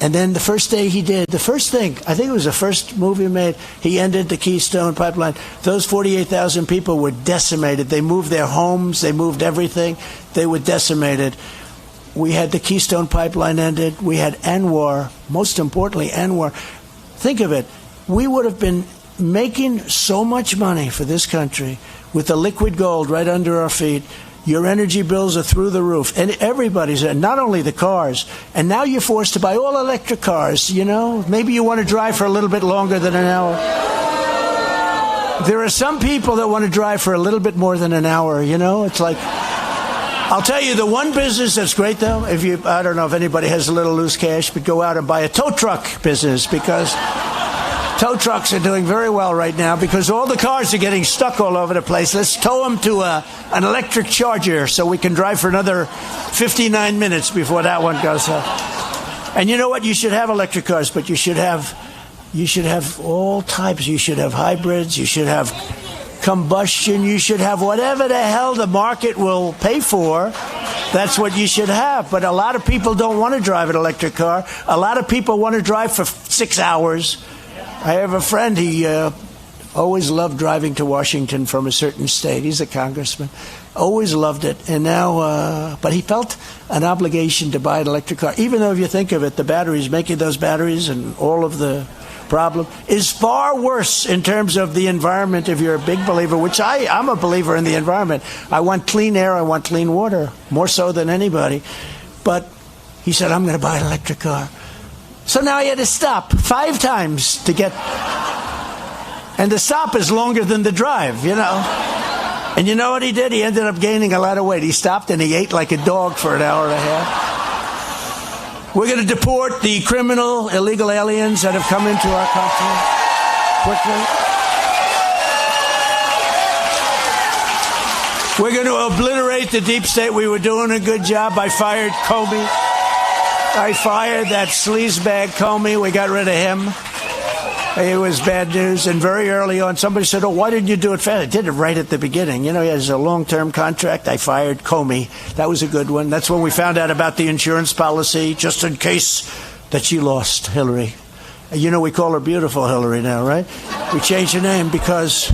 And then the first day he did, the first thing, I think it was the first move he made, he ended the Keystone Pipeline. Those 48,000 people were decimated. They moved their homes. They moved everything. They were decimated. We had the Keystone Pipeline ended. We had Anwar, most importantly, Anwar. Think of it. We would have been making so much money for this country with the liquid gold right under our feet. Your energy bills are through the roof. And everybody's, not only the cars. And now you're forced to buy all electric cars, Maybe you want to drive for a little bit longer than an hour. There are some people that want to drive for a little bit more than an hour, It's like, I'll tell you, the one business that's great, though, I don't know if anybody has a little loose cash, but go out and buy a tow truck business, because tow trucks are doing very well right now because all the cars are getting stuck all over the place. Let's tow them to an electric charger so we can drive for another 59 minutes before that one goes up. And you know what? You should have electric cars, but you should have all types. You should have hybrids. You should have combustion. You should have whatever the hell the market will pay for. That's what you should have. But a lot of people don't want to drive an electric car. A lot of people want to drive for 6 hours. I have a friend, he always loved driving to Washington from a certain state. He's a congressman. Always loved it. And now, but he felt an obligation to buy an electric car. Even though if you think of it, the batteries, making those batteries and all of the problem, is far worse in terms of the environment if you're a big believer, which I'm a believer in the environment. I want clean air, I want clean water, more so than anybody. But he said, I'm going to buy an electric car. So now he had to stop 5 times to get... And the stop is longer than the drive, you know. And you know what he did? He ended up gaining a lot of weight. He stopped and he ate like a dog for an hour and a half. We're going to deport the criminal, illegal aliens that have come into our country quickly. We're going to obliterate the deep state. We were doing a good job. I fired Comey. I fired that sleazebag Comey. We got rid of him. It was bad news. And very early on, somebody said, oh, why didn't you do it fast? I did it right at the beginning. You know, he has a long-term contract. I fired Comey. That was a good one. That's when we found out about the insurance policy, just in case that she lost, Hillary. You know, we call her Beautiful Hillary now, right? We changed her name because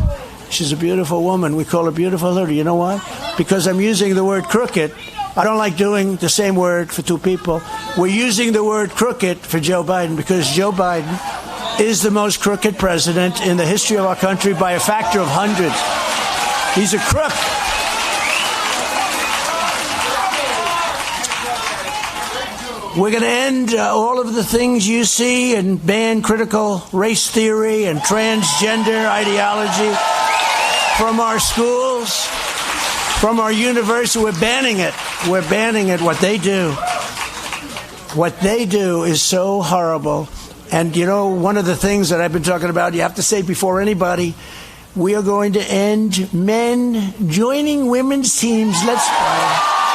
she's a beautiful woman. We call her Beautiful Hillary. You know why? Because I'm using the word crooked. I don't like doing the same word for 2 people. We're using the word crooked for Joe Biden because Joe Biden is the most crooked president in the history of our country by a factor of hundreds. He's a crook. We're going to end all of the things you see and ban critical race theory and transgender ideology from our schools, from our university. We're banning it. We're banning it. What they do is so horrible. And, you know, one of the things that I've been talking about, you have to say before anybody, we are going to end men joining women's teams. Let's play.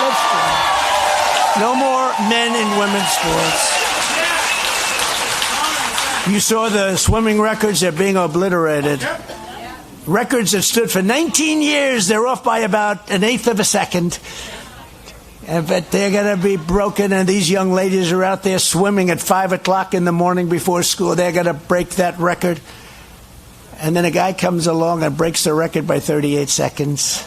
Let's play. No more men in women's sports. You saw the swimming records. They're being obliterated. Records that stood for 19 years, they're off by about 1/8 of a second. But they're going to be broken, and these young ladies are out there swimming at 5 o'clock in the morning before school. They're going to break that record. And then a guy comes along and breaks the record by 38 seconds.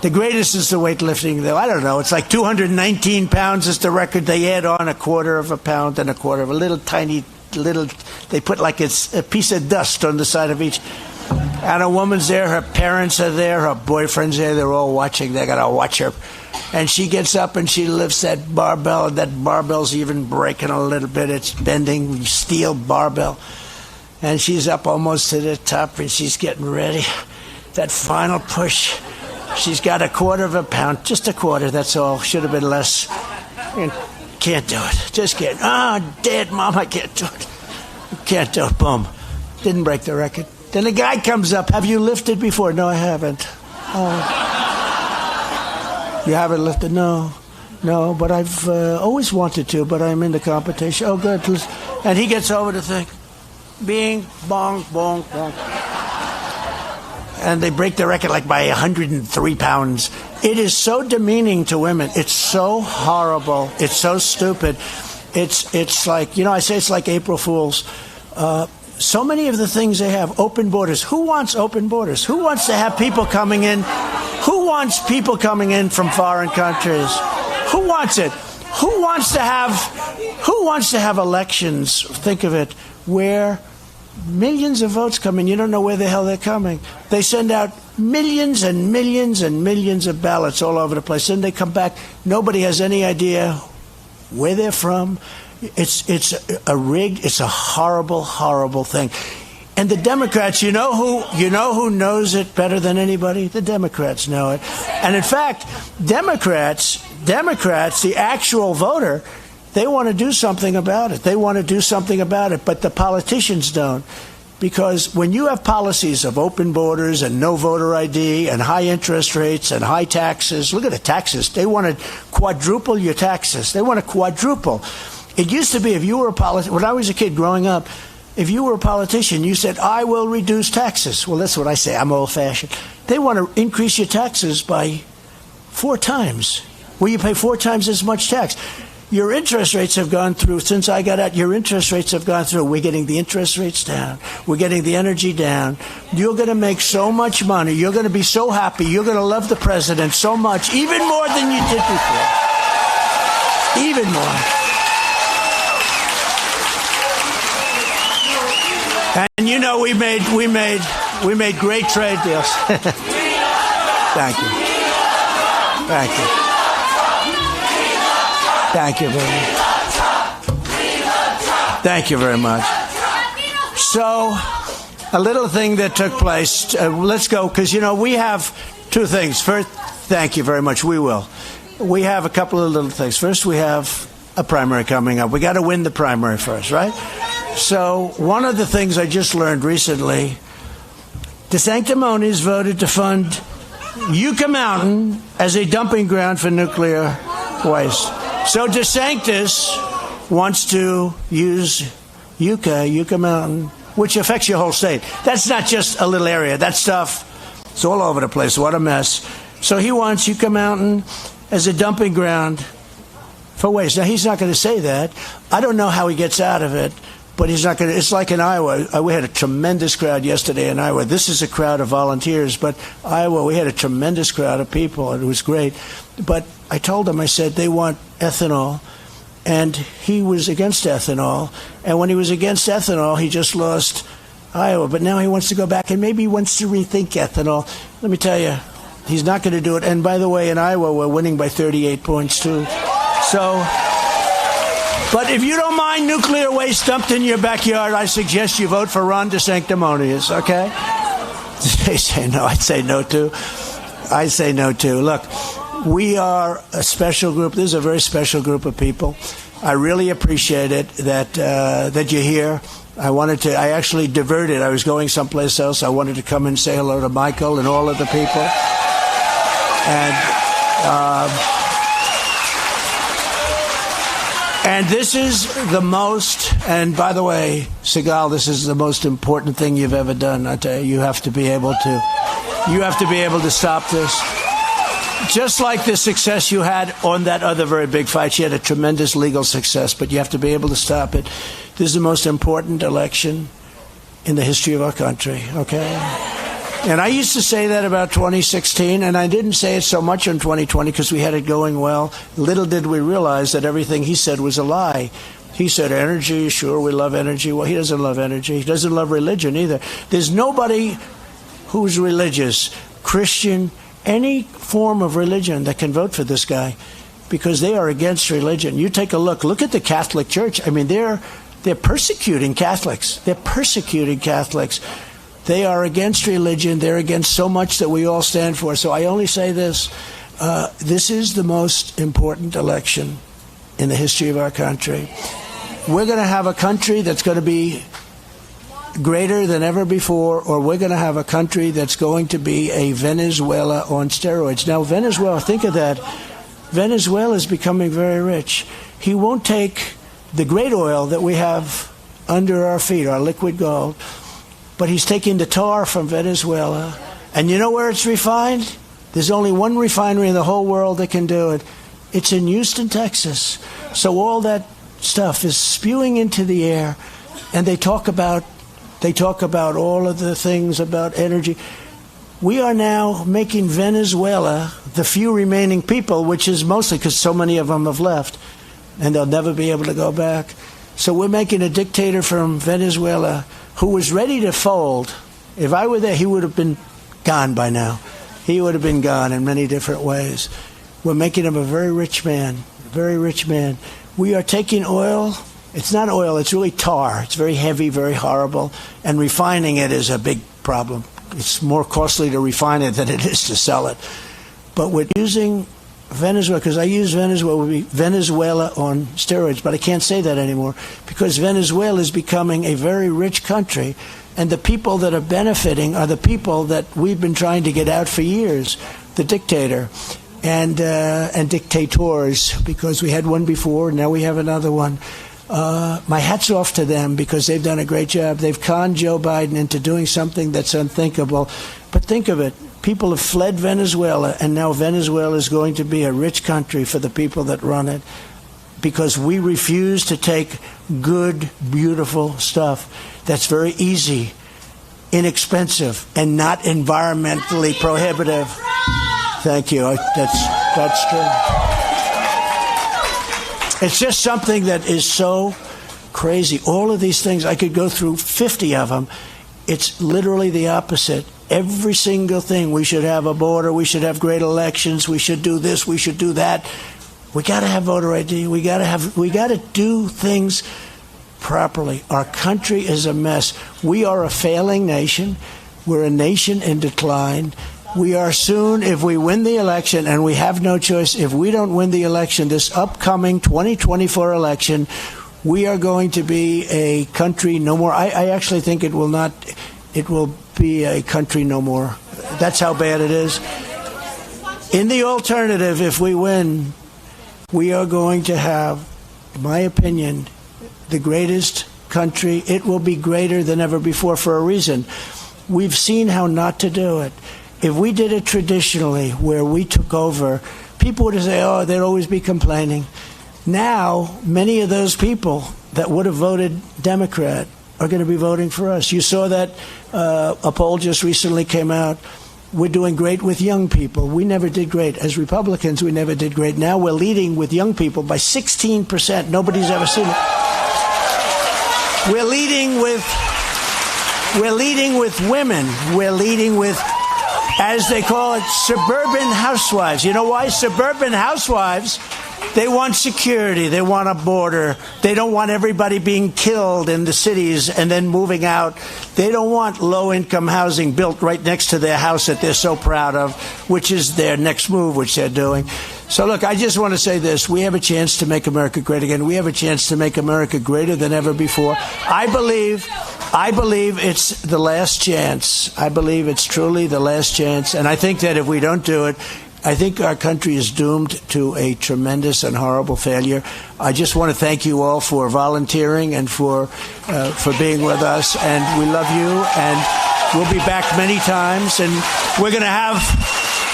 The greatest is the weightlifting, though. I don't know. It's like 219 pounds is the record. They add on 1/4 of a pound and 1/4 of a little tiny, they put like it's a piece of dust on the side of each. And a woman's there. Her parents are there. Her boyfriend's there. They're all watching. They're going to watch her. And she gets up and she lifts that barbell, and that barbell's even breaking a little bit. It's bending, steel barbell. And she's up almost to the top, and she's getting ready. That final push. She's got 1/4 of a pound, just 1/4, that's all. Should have been less. And can't do it. Just can't. Oh, dead, Mom, I can't do it. Can't do it. Boom. Didn't break the record. Then the guy comes up. Have you lifted before? No, I haven't. Oh. You haven't lifted? No, but I've always wanted to, but I'm in the competition. Oh, good. And he gets over the thing. Bing, bong, bong, bong. And they break the record like by 103 pounds. It is so demeaning to women. It's so horrible. It's so stupid. It's like, you know, I say it's like April Fools. So many of the things they have, open borders. Who wants open borders? Who wants to have people coming in? Who wants people coming in from foreign countries? Who wants it? Who wants to have elections? Think of it, where millions of votes come in. You don't know where the hell they're coming. They send out millions and millions and millions of ballots all over the place. Then they come back. Nobody has any idea where they're from. It's a rigged. It's a horrible, horrible thing. And the Democrats, you know who knows it better than anybody? The Democrats know it. And in fact, Democrats, the actual voter, they want to do something about it. They want to do something about it, but the politicians don't. Because when you have policies of open borders and no voter ID and high interest rates and high taxes, look at the taxes. They want to quadruple your taxes. They want to quadruple. It used to be if you were a politician, when I was a kid growing up, if you were a politician, you said, I will reduce taxes. Well, that's what I say. I'm old-fashioned. They want to increase your taxes by 4 times, where you pay 4 times as much tax. Your interest rates have gone through. Since I got out, your interest rates have gone through. We're getting the interest rates down. We're getting the energy down. You're going to make so much money. You're going to be so happy. You're going to love the president so much, even more than you did before. Even more. And you know, we made great trade deals. Thank you. Thank you. Thank you very much. Thank you very much. So, a little thing that took place. Let's go, because, you know, we have two things. First, thank you very much. We will. We have a couple of little things. First, we have a primary coming up. We got to win the primary first, right? So, one of the things I just learned recently, the Sanctimonies voted to fund Yucca Mountain as a dumping ground for nuclear waste. So DeSantis wants to use Yucca Mountain, which affects your whole state. That's not just a little area. That stuff is all over the place. What a mess. So he wants Yucca Mountain as a dumping ground for waste. Now, he's not going to say that. I don't know how he gets out of it, but he's not going to. It's like in Iowa. We had a tremendous crowd yesterday in Iowa. This is a crowd of volunteers, but Iowa, we had a tremendous crowd of people, and it was great. But I told him, I said, they want ethanol, and he was against ethanol. And when he was against ethanol, he just lost Iowa. But now he wants to go back, and maybe he wants to rethink ethanol. Let me tell you, he's not going to do it. And by the way, in Iowa, we're winning by 38 points, too. So, but if you don't mind nuclear waste dumped in your backyard, I suggest you vote for Ron DeSanctimonious, okay? They say no. I'd say no, too. I say no, too. Look, we are a special group. This is a very special group of people. I really appreciate it that you're here. I actually diverted. I was going someplace else. I wanted to come and say hello to Michael and all of the people. And this is the most, and by the way, Segal, this is the most important thing you've ever done. I tell you, you have to be able to stop this. Just like the success you had on that other very big fight. You had a tremendous legal success, but you have to be able to stop it. This is the most important election in the history of our country, okay? And I used to say that about 2016, and I didn't say it so much in 2020 because we had it going well. Little did we realize that everything he said was a lie. He said energy, sure, we love energy. Well, he doesn't love energy. He doesn't love religion either. There's nobody who's religious, Christian, any form of religion that can vote for this guy because they are against religion. You take a look. Look at the Catholic Church. I mean, they're persecuting Catholics. They're persecuting Catholics. They are against religion. They're against so much that we all stand for. So I only say this. This is the most important election in the history of our country. We're going to have a country that's going to be greater than ever before, or we're going to have a country that's going to be a Venezuela on steroids. Now, Venezuela, think of that. Venezuela is becoming very rich. He won't take the great oil that we have under our feet, our liquid gold, but he's taking the tar from Venezuela. And you know where it's refined? There's only one refinery in the whole world that can do it. It's in Houston, Texas. So all that stuff is spewing into the air, and they talk about all of the things about energy. We are now making Venezuela, the few remaining people, which is mostly because so many of them have left, and they'll never be able to go back. So we're making a dictator from Venezuela who was ready to fold. If I were there, he would have been gone by now. He would have been gone in many different ways. We're making him a very rich man, very rich man. We are taking oil. It's not oil, it's really tar. It's very heavy, very horrible, and refining it is a big problem. It's more costly to refine it than it is to sell it. But we're using Venezuela, because I use Venezuela on steroids, but I can't say that anymore because Venezuela is becoming a very rich country, and the people that are benefiting are the people that we've been trying to get out for years, the dictator and dictators, because we had one before, now we have another one. My hat's off to them because they've done a great job. They've conned Joe Biden into doing something that's unthinkable. But think of it. People have fled Venezuela, and now Venezuela is going to be a rich country for the people that run it because we refuse to take good, beautiful stuff that's very easy, inexpensive, and not environmentally prohibitive. Thank you. That's true. It's just something that is so crazy. All of these things, I could go through 50 of them. It's literally the opposite. Every single thing. We should have a border. We should have great elections. We should do this. We should do that. We got to have voter ID. We got to do things properly. Our country is a mess. We are a failing nation. We're a nation in decline. We are soon, if we win the election, and we have no choice, if we don't win the election, this upcoming 2024 election, we are going to be a country no more. I actually think it will be a country no more. That's how bad it is. In the alternative, if we win, we are going to have, in my opinion, the greatest country. It will be greater than ever before for a reason. We've seen how not to do it. If we did it traditionally, where we took over, people would say, oh, they'd always be complaining. Now, many of those people that would have voted Democrat are going to be voting for us. You saw that a poll just recently came out. We're doing great with young people. We never did great. As Republicans, we never did great. Now we're leading with young people by 16%. Nobody's ever seen it. We're leading with women. We're leading with, as they call it, suburban housewives. You know why? Suburban housewives, they want security. They want a border. They don't want everybody being killed in the cities and then moving out. They don't want low-income housing built right next to their house that they're so proud of, which is their next move, which they're doing. So, look, I just want to say this. We have a chance to make America great again. We have a chance to make America greater than ever before. I believe it's the last chance. I believe it's truly the last chance. And I think that if we don't do it, I think our country is doomed to a tremendous and horrible failure. I just want to thank you all for volunteering and for being with us. And we love you. And we'll be back many times. And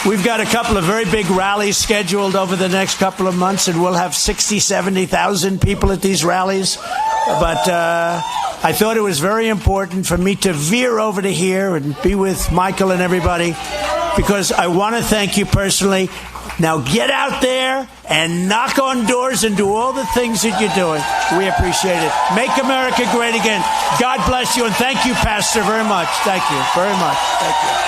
we've got a couple of very big rallies scheduled over the next couple of months. And we'll have 60, 70,000 people at these rallies. But I thought it was very important for me to veer over to here and be with Michael and everybody, because I want to thank you personally. Now get out there and knock on doors and do all the things that you're doing. We appreciate it. Make America great again. God bless you, and thank you, Pastor, very much. Thank you very much. Thank you.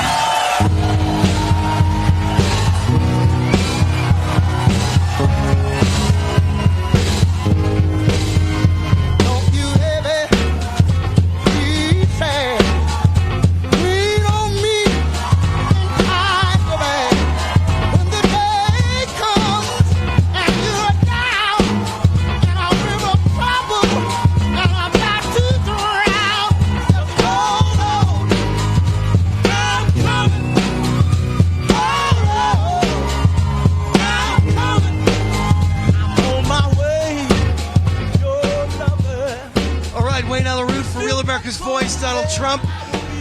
Donald Trump,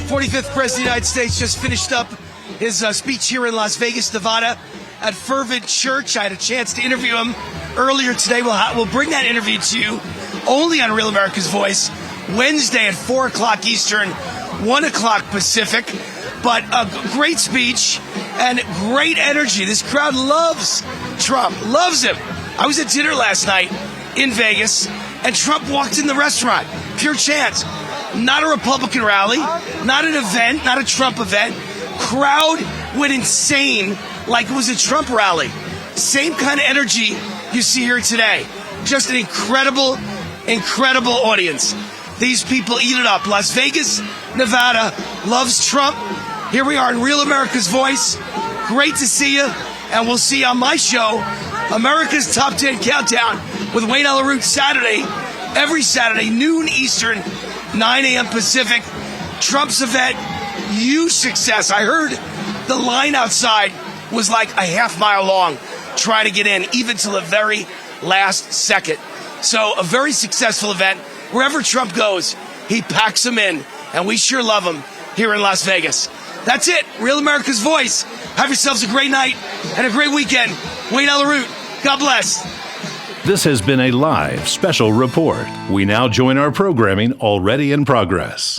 45th President of the United States, just finished up his speech here in Las Vegas, Nevada at Fervent Church. I had a chance to interview him earlier today. We'll bring that interview to you only on Real America's Voice Wednesday at 4 o'clock Eastern, 1 o'clock Pacific. But a great speech and great energy. This crowd loves Trump, loves him. I was at dinner last night in Vegas, and Trump walked in the restaurant. Pure chance. Not a Republican rally, not an event, not a Trump event. Crowd went insane like it was a Trump rally. Same kind of energy you see here today. Just an incredible, incredible audience. These people eat it up. Las Vegas, Nevada loves Trump. Here we are in Real America's Voice. Great to see you. And we'll see you on my show, America's Top 10 Countdown with Wayne Allyn Saturday, every Saturday, noon Eastern, 9 a.m. Pacific. Trump's event, huge success. I heard the line outside was like a half-mile long trying to get in, even to the very last second. So a very successful event. Wherever Trump goes, he packs them in, and we sure love him here in Las Vegas. That's it. Real America's Voice. Have yourselves a great night and a great weekend. Wayne Allyn. God bless. This has been a live special report. We now join our programming already in progress.